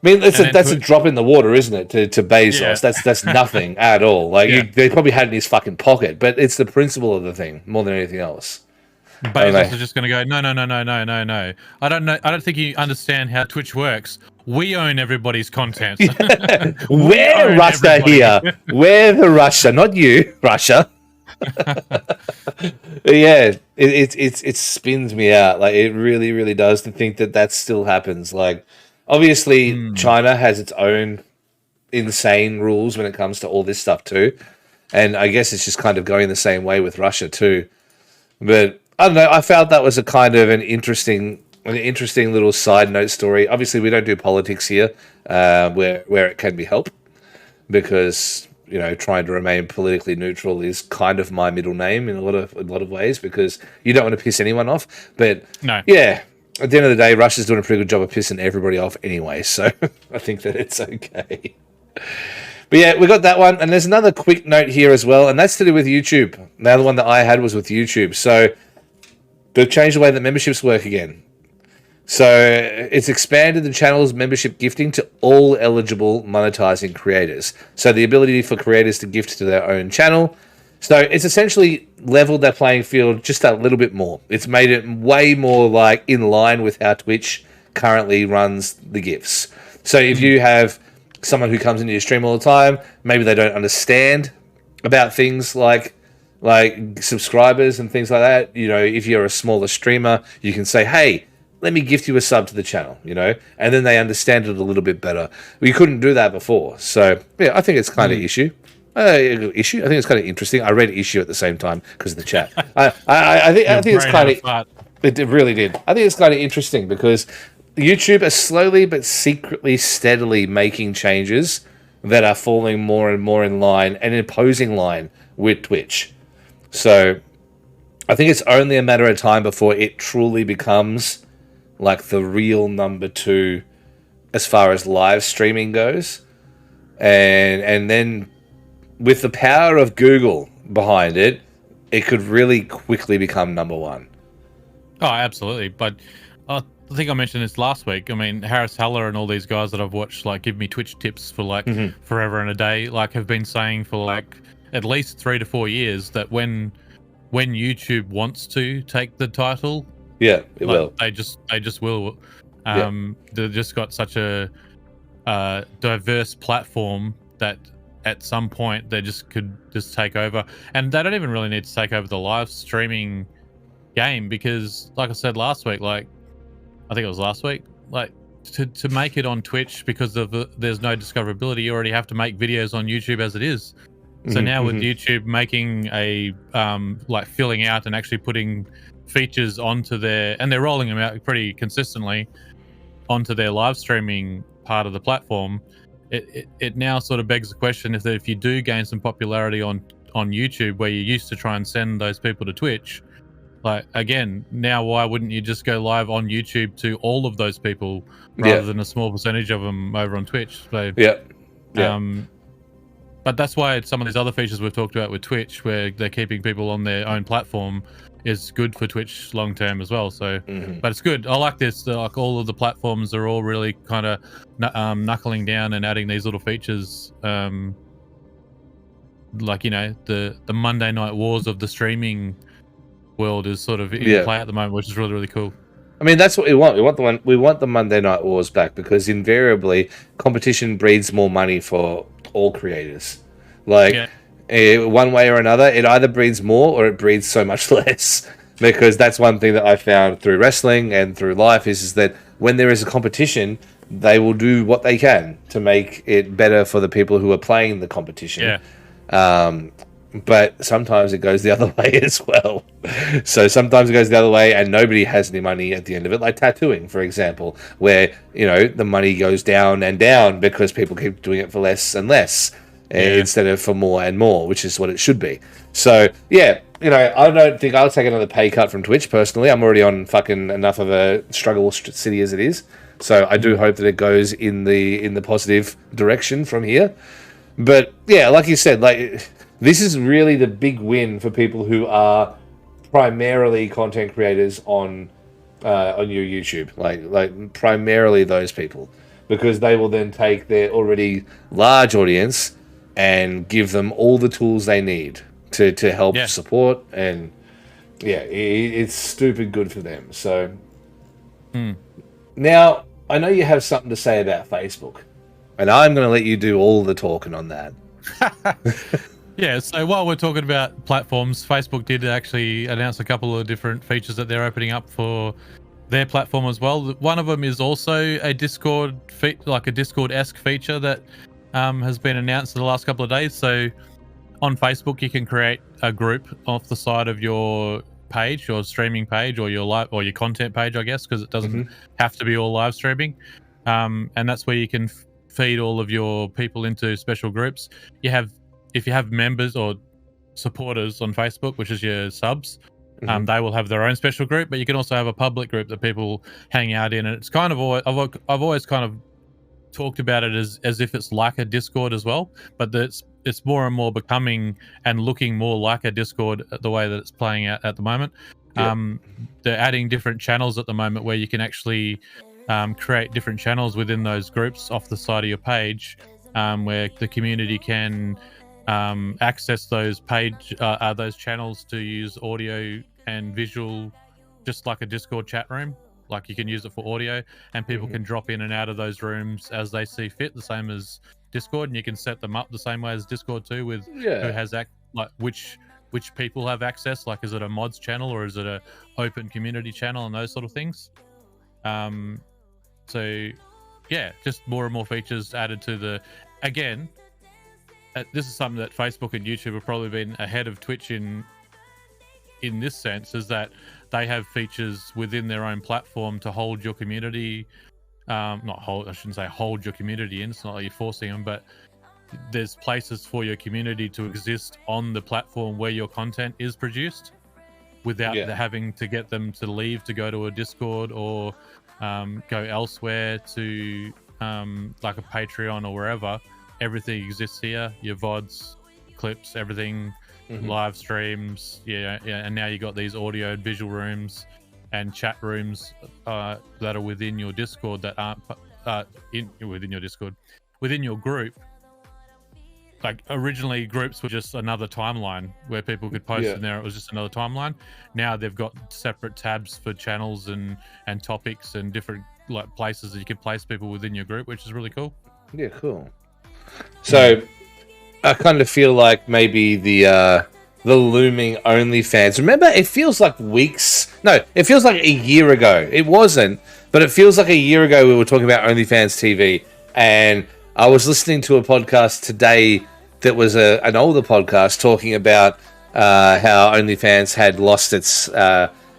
Speaker 2: I mean, that's a drop in the water, isn't it? To Bezos, yeah. That's nothing at all. Like they probably had it in his fucking pocket, but it's the principle of the thing more than anything else.
Speaker 1: Bezos is just going to go, no. I don't know. I don't think you understand how Twitch works. We own everybody's content.
Speaker 2: We're Russia here. We're the Russia, not you, Russia. Yeah, it spins me out. Like, it really, really does to think that still happens. Like, obviously, China has its own insane rules when it comes to all this stuff too, and I guess it's just kind of going the same way with Russia too. But I don't know. I felt that was a kind of an interesting little side note story. Obviously, we don't do politics here, where it can be helped, because you know, trying to remain politically neutral is kind of my middle name in a lot of ways, because you don't want to piss anyone off. But
Speaker 1: no,
Speaker 2: yeah, at the end of the day, Russia's doing a pretty good job of pissing everybody off anyway, so I think that it's okay. But yeah, we got that one, and there's another quick note here as well, and that's to do with YouTube. The other one that I had was with YouTube. So they've changed the way that memberships work again. So it's expanded the channel's membership gifting to all eligible monetizing creators. So the ability for creators to gift to their own channel. So it's essentially leveled their playing field just a little bit more. It's made it way more like in line with how Twitch currently runs the gifts. So if you have someone who comes into your stream all the time, maybe they don't understand about things like subscribers and things like that. You know, if you're a smaller streamer, you can say, hey, let me gift you a sub to the channel, you know, and then they understand it a little bit better. We couldn't do that before. So, yeah, I think it's kind of issue. I think it's kind of interesting. I read issue at the same time because of the chat. I think it's kind of... It really did. I think it's kind of interesting because YouTube are slowly but secretly, steadily making changes that are falling more and more in line and imposing line with Twitch. So, I think it's only a matter of time before it truly becomes like the real number 2 as far as live streaming goes. And then with the power of Google behind it, it could really quickly become number 1.
Speaker 1: Oh, absolutely. But I think I mentioned this last week. I mean, Harris Heller and all these guys that I've watched, like, give me Twitch tips for like forever and a day, like, have been saying for like at least 3 to 4 years that when YouTube wants to take the title,
Speaker 2: yeah, it will.
Speaker 1: They just will. They've just got such a diverse platform that at some point they just could just take over, and they don't even really need to take over the live streaming game, because, like I said last week, like I think it was last week, like to make it on Twitch, because of there's no discoverability, you already have to make videos on YouTube as it is. So now with YouTube making a like filling out and actually putting features onto their, and they're rolling them out pretty consistently onto their live streaming part of the platform, it now sort of begs the question, if you do gain some popularity on YouTube, where you used to try and send those people to Twitch, like, again, now why wouldn't you just go live on YouTube to all of those people rather than a small percentage of them over on Twitch? So but that's why some of these other features we've talked about with Twitch, where they're keeping people on their own platform, is good for Twitch long term as well. So, but it's good. I like this. Like, all of the platforms are all really kind of knuckling down and adding these little features. Like, you know, the Monday Night Wars of the streaming world is sort of in play at the moment, which is really, really cool.
Speaker 2: I mean, that's what we want. We want the Monday Night Wars back, because invariably competition breeds more money for all creators. Like, one way or another, it either breeds more or it breeds so much less. Because that's one thing that I found through wrestling and through life is that when there is a competition, they will do what they can to make it better for the people who are playing the competition. but sometimes it goes the other way as well. So sometimes it goes the other way and nobody has any money at the end of it, like tattooing, for example, where, you know, the money goes down and down because people keep doing it for less and less instead of for more and more, which is what it should be. So, yeah, you know, I don't think I'll take another pay cut from Twitch, personally. I'm already on fucking enough of a struggle city as it is. So I do hope that it goes in the positive direction from here. But, yeah, like you said, like... This is really the big win for people who are primarily content creators on your YouTube, like primarily those people, because they will then take their already large audience and give them all the tools they need to help support, and it's stupid good for them. So now I know you have something to say about Facebook, and I'm going to let you do all the talking on that.
Speaker 1: Yeah, so while we're talking about platforms, Facebook did actually announce a couple of different features that they're opening up for their platform as well. One of them is also a Discord like a Discord-esque feature that has been announced in the last couple of days. So on Facebook, you can create a group off the side of your page, your streaming page, or your live or your content page, I guess, because it doesn't have to be all live streaming. And that's where you can feed all of your people into special groups. If you have members or supporters on Facebook, which is your subs, they will have their own special group, but you can also have a public group that people hang out in. And it's kind of I've always kind of talked about it as if it's like a Discord as well, but it's more and more becoming and looking more like a Discord the way that it's playing out at the moment. They're adding different channels at the moment where you can actually create different channels within those groups off the side of your page, where the community can access those channels to use audio and visual, just like a Discord chat room. Like, you can use it for audio, and people can drop in and out of those rooms as they see fit, the same as Discord, and you can set them up the same way as Discord too, with who has which people have access. Like, is it a mods channel or is it a open community channel, and those sort of things. So yeah, just more and more features added to the, again, this is something that Facebook and YouTube have probably been ahead of Twitch in this sense, is that they have features within their own platform to hold your community, I shouldn't say hold your community in, it's not like you're forcing them, but there's places for your community to exist on the platform where your content is produced without having to get them to leave to go to a Discord or go elsewhere to like a Patreon or wherever. Everything exists here, your VODs, clips, everything, live streams, and now you got these audio and visual rooms and chat rooms that are within your Discord that aren't within your group. Like, originally groups were just another timeline where people could post in there. It was just another timeline. Now they've got separate tabs for channels and topics and different like places that you can place people within your group, which is really cool. Yeah,
Speaker 2: cool. So I kind of feel like maybe the looming OnlyFans. Remember, it feels like it feels like a year ago. It wasn't, but it feels like a year ago we were talking about OnlyFans TV, and I was listening to a podcast today that was an older podcast talking about how OnlyFans had lost its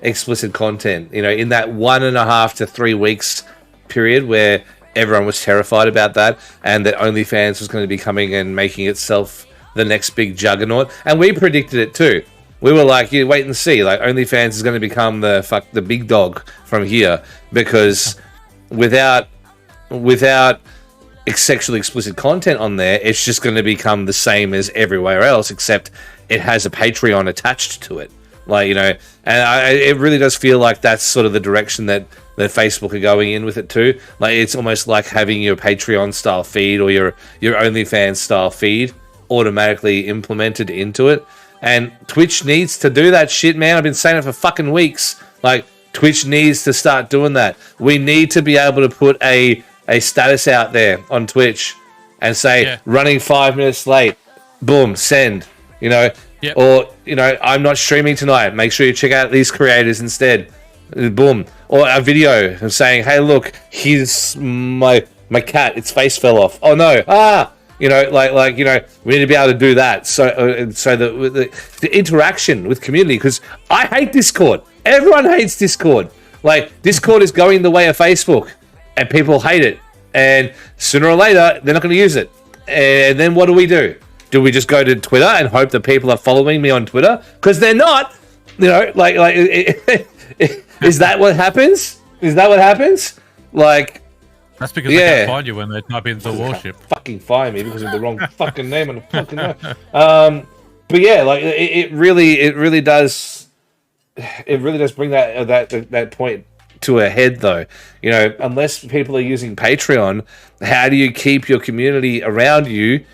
Speaker 2: explicit content. You know, in that 1.5 to 3 weeks period where everyone was terrified about that, and that OnlyFans was going to be coming and making itself the next big juggernaut. And we predicted it too. We were like, you wait and see. Like, OnlyFans is going to become the big dog from here, because without sexually explicit content on there, it's just going to become the same as everywhere else, except it has a Patreon attached to it. Like, you know, and it really does feel like that's sort of the direction that Facebook are going in with it too. Like, it's almost like having your Patreon style feed or your OnlyFans style feed automatically implemented into it. And Twitch needs to do that shit, man. I've been saying it for fucking weeks. Like, Twitch needs to start doing that. We need to be able to put a status out there on Twitch and say, running 5 minutes late, boom, send, you know. Or, you know, I'm not streaming tonight, make sure you check out these creators instead, boom. Or a video of saying, hey, look, here's my cat, its face fell off, oh no, You know, like we need to be able to do that. So the interaction with community, because I hate Discord. Everyone hates Discord. Like, Discord is going the way of Facebook, and people hate it. And sooner or later, they're not going to use it. And then what do? Do we just go to Twitter and hope that people are following me on Twitter? Because they're not. You know, is that what happens? Is that what happens? Like,
Speaker 1: that's because they can't find you when they type in the warship.
Speaker 2: Fucking find me because of the wrong fucking name on the fucking name. But yeah, like it really does bring that point to a head, though. You know, unless people are using Patreon, how do you keep your community around you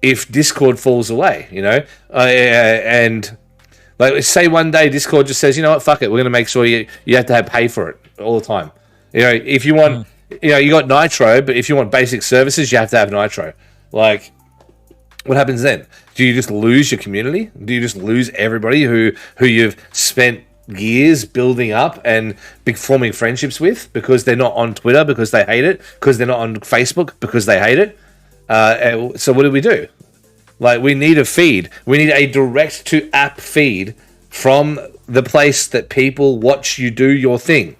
Speaker 2: if Discord falls away? You know, and like, say one day Discord just says, you know what, fuck it, we're gonna make sure you have to pay for it all the time. You know, if you want, you know, you got Nitro, but if you want basic services, you have to have Nitro. Like, what happens then? Do you just lose your community? Do you just lose everybody who you've spent years building up and forming friendships with because they're not on Twitter because they hate it, because they're not on Facebook because they hate it? So what do? Like, we need a feed. We need a direct-to-app feed from the place that people watch you do your thing.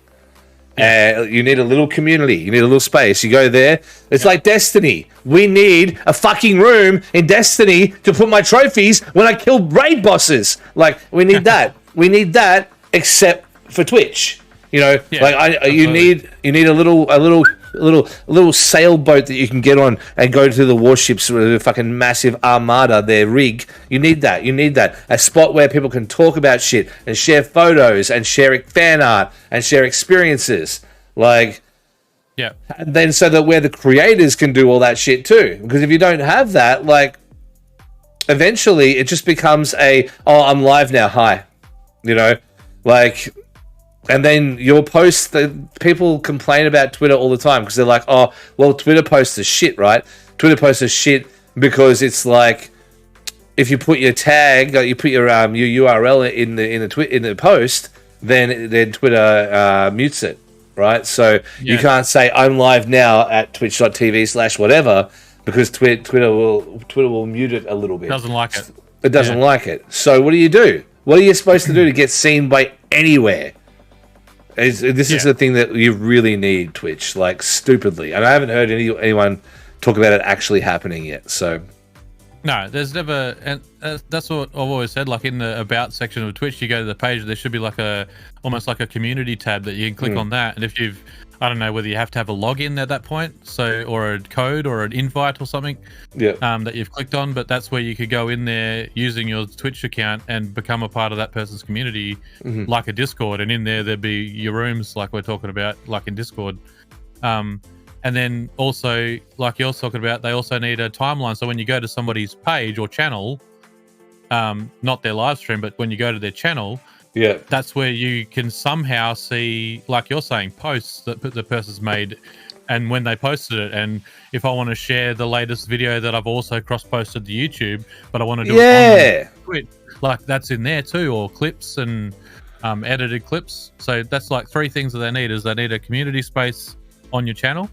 Speaker 2: You need a little community. You need a little space. You go there. It's like Destiny. We need a fucking room in Destiny to put my trophies when I kill raid bosses. Like, we need that. We need that, except for Twitch. You know, you need a little sailboat that you can get on and go to the warships with a fucking massive armada, their rig. You need that. You need that. A spot where people can talk about shit and share photos and share fan art and share experiences. Like,
Speaker 1: yeah.
Speaker 2: And then so that where the creators can do all that shit too. Because if you don't have that, like, eventually it just becomes I'm live now. Hi. You know, like. And then your posts, people complain about Twitter all the time because they're like, oh, well, Twitter posts are shit, right? Twitter posts are shit because it's like, if you put your tag, you put your URL in the post, then Twitter mutes it, right? So you can't say I'm live now at twitch.tv/whatever because Twitter will mute it a little bit.
Speaker 1: Doesn't like it.
Speaker 2: It doesn't like it. So what do? What are you supposed to do to get seen by anywhere? This is the thing that you really need, Twitch, like, stupidly. And I haven't heard anyone talk about it actually happening yet, so...
Speaker 1: No, there's never... And that's what I've always said, like, in the About section of Twitch, you go to the page, there should be, like, almost like a community tab that you can click on that, and if you've... I don't know whether you have to have a login at that point, or a code or an invite or something that you've clicked on, but that's where you could go in there using your Twitch account and become a part of that person's community, like a Discord, and in there'd be your rooms like we're talking about, like in Discord. And then also, like you're talking about, they also need a timeline, so when you go to somebody's page or channel, not their live stream, but when you go to their channel, that's where you can somehow see, like you're saying, posts that the person's made and when they posted it. And if I want to share the latest video that I've also cross-posted to YouTube, but I want to do it on Twitch, like, that's in there too, or clips and edited clips. So that's like three things that they need. Is they need a community space on your channel.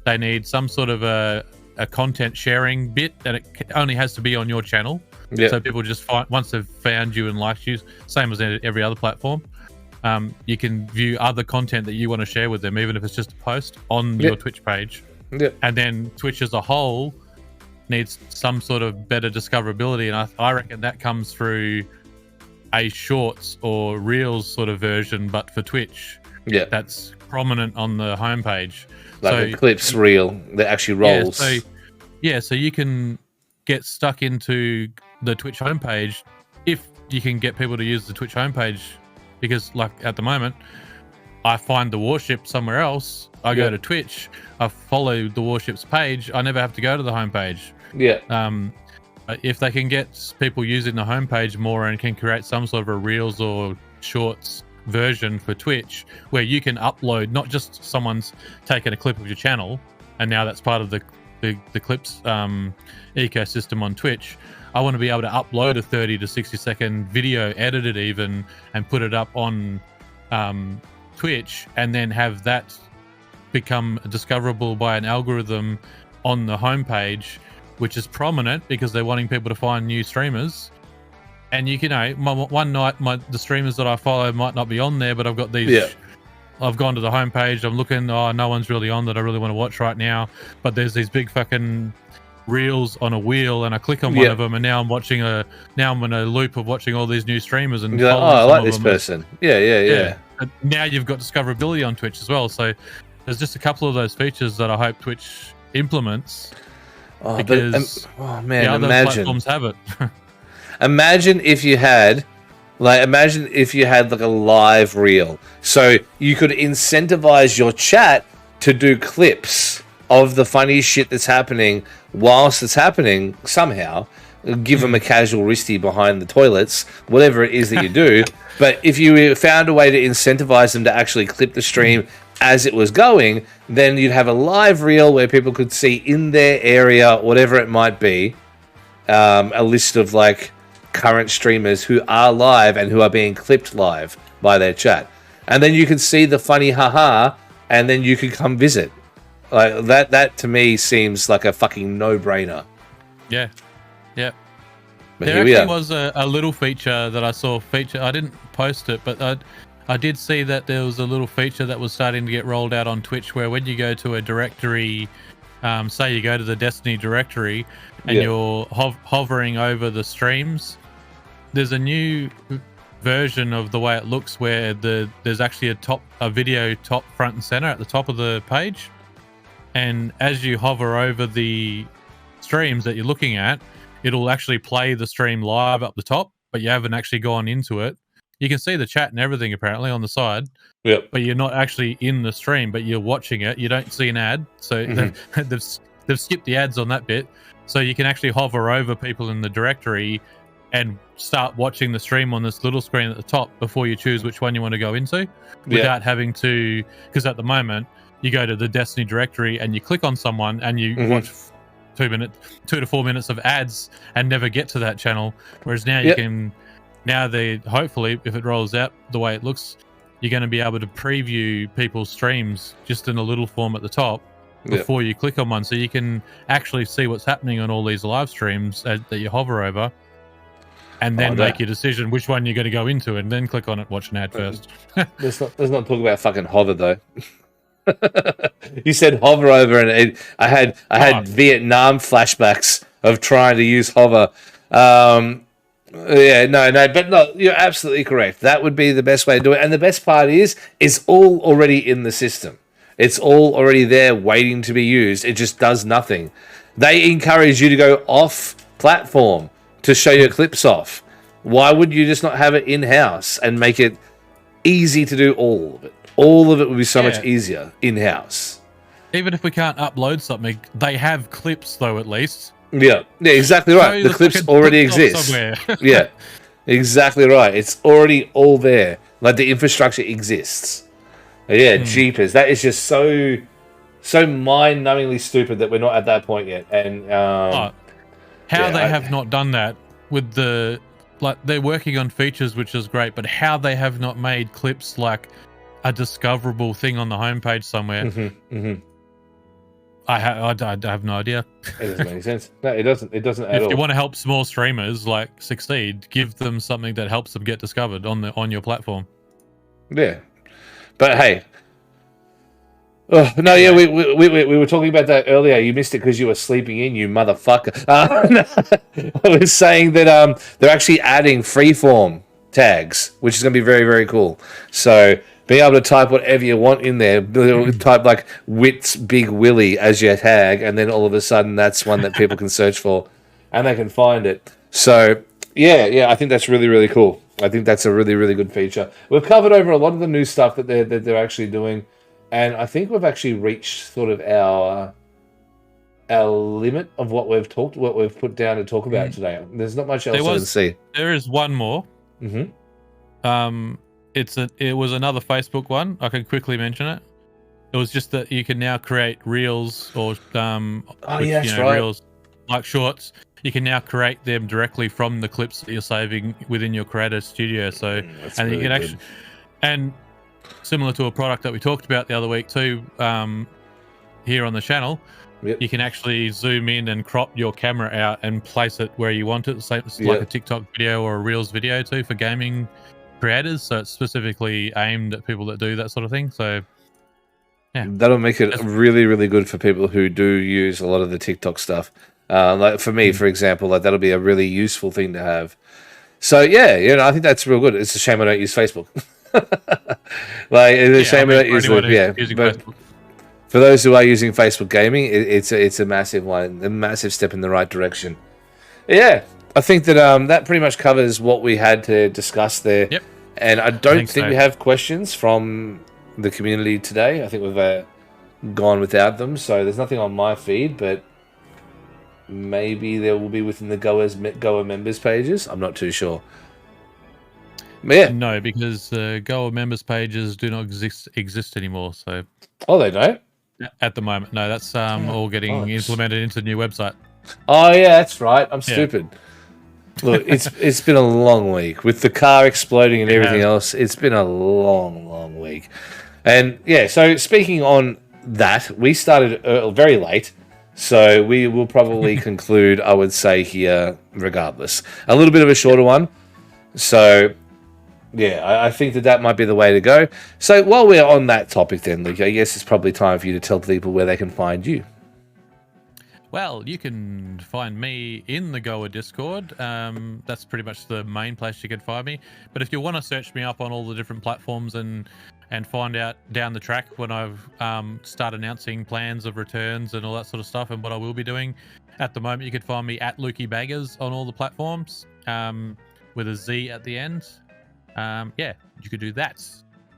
Speaker 1: They need some sort of a content sharing bit, and it only has to be on your channel. So people just once they've found you and liked you, same as every other platform, you can view other content that you want to share with them, even if it's just a post on your Twitch page. And then Twitch as a whole needs some sort of better discoverability, and I reckon that comes through a shorts or reels sort of version, but for Twitch. That's prominent on the homepage.
Speaker 2: Like a clips reel that actually rolls.
Speaker 1: So you can get stuck into the Twitch homepage if you can get people to use the Twitch homepage, because like at the moment I find the warship somewhere else, I go to Twitch, I follow the warship's page, I never have to go to the homepage. If they can get people using the homepage more and can create some sort of a reels or shorts version for Twitch where you can upload, not just someone's taken a clip of your channel and now that's part of the clips ecosystem on Twitch. I want to be able to upload a 30 to 60 second video, edited even, and put it up on Twitch, and then have that become discoverable by an algorithm on the homepage which is prominent because they're wanting people to find new streamers. And you know, one night the streamers that I follow might not be on there, but I've got these.
Speaker 2: Yeah.
Speaker 1: I've gone to the homepage. I'm looking. Oh, no one's really on that I really want to watch right now. But there's these big fucking reels on a wheel, and I click on one of them, and now I'm watching now I'm in a loop of watching all these new streamers. And
Speaker 2: you're like, oh, I like this person. Yeah.
Speaker 1: And now you've got discoverability on Twitch as well. So there's just a couple of those features that I hope Twitch implements.
Speaker 2: Oh,
Speaker 1: because
Speaker 2: man,
Speaker 1: other platforms have it.
Speaker 2: Imagine if you had like a live reel, so you could incentivize your chat to do clips of the funny shit that's happening whilst it's happening somehow. Give them a casual wristy behind the toilets, whatever it is that you do. But if you found a way to incentivize them to actually clip the stream as it was going, then you'd have a live reel where people could see in their area, whatever it might be, a list of like current streamers who are live and who are being clipped live by their chat. And then you can see the funny haha, and then you could come visit. Like that to me seems like a fucking no-brainer.
Speaker 1: Yeah.
Speaker 2: But
Speaker 1: there actually was a little feature that I saw I didn't post it, but I did see that there was a little feature that was starting to get rolled out on Twitch where when you go to a directory, say you go to the Destiny directory and you're hovering over the streams, there's a new version of the way it looks where there's actually a video top front and center at the top of the page. And as you hover over the streams that you're looking at, it'll actually play the stream live up the top, but you haven't actually gone into it. You can see the chat and everything apparently on the side, but you're not actually in the stream, but you're watching it. You don't see an ad, so they've skipped the ads on that bit. So you can actually hover over people in the directory and start watching the stream on this little screen at the top before you choose which one you want to go into, without having to. Because at the moment, you go to the Destiny directory and you click on someone and you watch 2 to 4 minutes of ads and never get to that channel. Whereas now you can. Now hopefully, if it rolls out the way it looks, you're going to be able to preview people's streams just in a little form at the top before you click on one, so you can actually see what's happening on all these live streams that you hover over, and then make your decision which one you're going to go into, and then click on it, watch an ad first.
Speaker 2: Let's not talk about fucking hover though. You said hover over, and I had Vietnam flashbacks of trying to use hover. But you're absolutely correct. That would be the best way to do it. And the best part is, it's all already in the system. It's all already there waiting to be used. It just does nothing. They encourage you to go off platform to show your clips off. Why would you just not have it in-house and make it easy to do all of it? All of it would be so much easier in-house.
Speaker 1: Even if we can't upload something, they have clips though, at least.
Speaker 2: Yeah, exactly right. The clips already exist. Yeah, exactly right. It's already all there. Like the infrastructure exists. Yeah, jeepers. That is just so mind-numbingly stupid that we're not at that point yet. And
Speaker 1: how they have not done that with they're working on features, which is great, but how they have not made clips like a discoverable thing on the homepage somewhere. I have no idea.
Speaker 2: It doesn't make any sense. No, it doesn't. It doesn't at all.
Speaker 1: If you want to help small streamers succeed, give them something that helps them get discovered on your platform.
Speaker 2: Yeah, but hey, we were talking about that earlier. You missed it because you were sleeping in, you motherfucker. I was saying that they're actually adding freeform tags, which is going to be very, very cool. So being able to type whatever you want in there, type like Wit's Big Willie as your tag, and then all of a sudden that's one that people can search for and they can find it. So yeah, I think that's really, really cool. I think that's a really, really good feature. We've covered over a lot of the new stuff that they're actually doing, and I think we've actually reached sort of our limit of what we've put down to talk about today. There's not much else to see.
Speaker 1: There is one more. It was another Facebook one. I can quickly mention it. It was just that you can now create reels or reels like shorts. You can now create them directly from the clips that you're saving within your Creator Studio. So, and really you can actually, and similar to a product that we talked about the other week too, here on the channel,
Speaker 2: Yep.
Speaker 1: You can actually zoom in and crop your camera out and place it where you want it. So it's like a TikTok video or a Reels video too for gaming creators. So it's specifically aimed at people that do that sort of thing. So yeah,
Speaker 2: that'll make it really, really good for people who do use a lot of the TikTok stuff. Like for me, for example, like that'll be a really useful thing to have. So yeah, you know, I think that's real good. It's a shame I don't use Facebook. Like it's a shame I don't use it. But
Speaker 1: Facebook.
Speaker 2: For those who are using Facebook gaming, it's a massive one, a massive step in the right direction. Yeah, I think that that pretty much covers what we had to discuss there.
Speaker 1: Yep.
Speaker 2: And I don't think we have questions from the community today. I think we've gone without them, so there's nothing on my feed, but maybe there will be within the Goa members pages. I'm not too sure. But yeah.
Speaker 1: No, because Goa members pages do not exist anymore. So.
Speaker 2: Oh, they don't?
Speaker 1: At the moment, no. That's all getting implemented into the new website.
Speaker 2: Oh yeah, that's right. I'm stupid. Look, it's been a long week with the car exploding and everything else. It's been a long week, and yeah. So speaking on that, we started very late, so we will probably conclude. I would say here, regardless, a little bit of a shorter one. So yeah, I think that might be the way to go. So while we're on that topic, then, Luke, I guess it's probably time for you to tell people where they can find you.
Speaker 1: Well, you can find me in the Goa Discord. That's pretty much the main place you can find me. But if you want to search me up on all the different platforms and find out down the track when I've start announcing plans of returns and all that sort of stuff and what I will be doing, at the moment you can find me at Lukey Baggers on all the platforms with a Z at the end. Yeah, you could do that.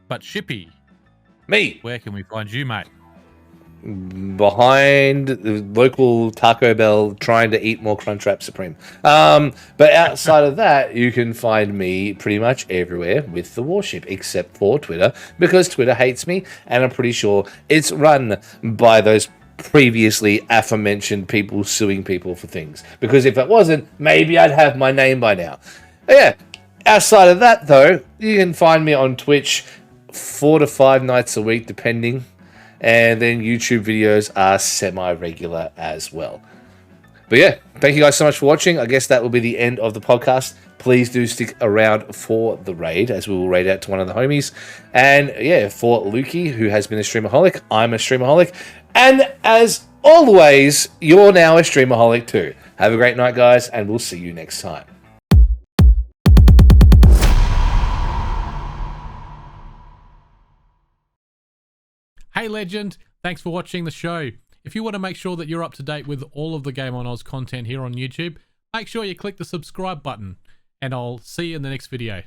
Speaker 1: But Shippy,
Speaker 2: me,
Speaker 1: where can we find you, mate?
Speaker 2: Behind the local Taco Bell, trying to eat more Crunchwrap Supreme. But outside of that, you can find me pretty much everywhere with the Warship, except for Twitter, because Twitter hates me, and I'm pretty sure it's run by those previously aforementioned people suing people for things. Because if it wasn't, maybe I'd have my name by now. But yeah. Outside of that, though, you can find me on Twitch 4 to 5 nights a week, depending. And then YouTube videos are semi-regular as well. But yeah, thank you guys so much for watching. I guess that will be the end of the podcast. Please do stick around for the raid, as we will raid out to one of the homies. And yeah, for Lukey, who has been a Streamaholic, I'm a Streamaholic. And as always, you're now a Streamaholic too. Have a great night, guys, and we'll see you next time.
Speaker 1: Hey legend, thanks for watching the show. If you want to make sure that you're up to date with all of the Game on Oz content here on YouTube, make sure you click the subscribe button, and I'll see you in the next video.